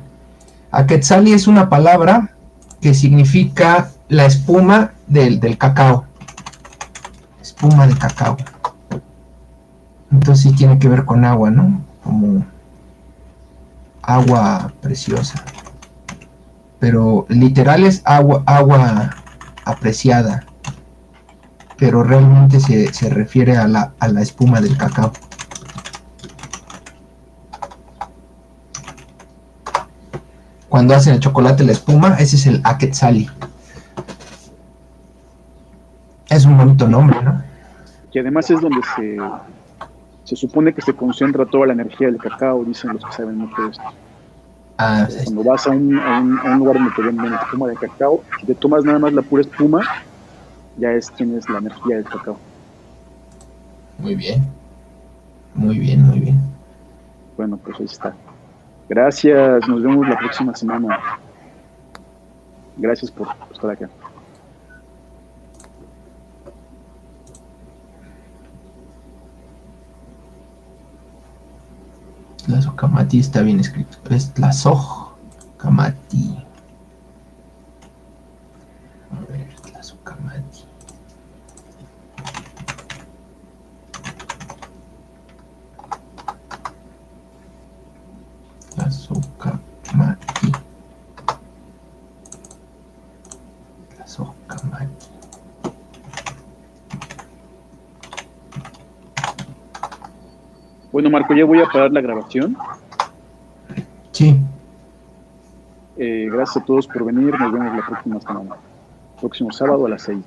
Aquetzali es una palabra que significa la espuma del cacao. Espuma de cacao. Entonces sí tiene que ver con agua, ¿no? Como agua preciosa. Pero literal es agua apreciada. Pero realmente se refiere a la espuma del cacao. Cuando hacen el chocolate la espuma, ese es el Aquetzali. Es un bonito nombre, ¿no? Que además es donde se supone que se concentra toda la energía del cacao, dicen los que saben mucho de esto. Cuando vas a un lugar donde te venden espuma de cacao, si te tomas nada más la pura espuma, ya tienes la energía del cacao. Muy bien. Muy bien, muy bien. Bueno, pues ahí está. Gracias, nos vemos la próxima semana. Gracias por estar acá. Tlazocamati está bien escrito. Es Tlazocamati. A ver, Tlazocamati. Tlazocamati. Tlazocamati. Bueno, Marco, ya voy a parar la grabación. Sí. Gracias a todos por venir. Nos vemos la próxima semana. Próximo sábado a las 6.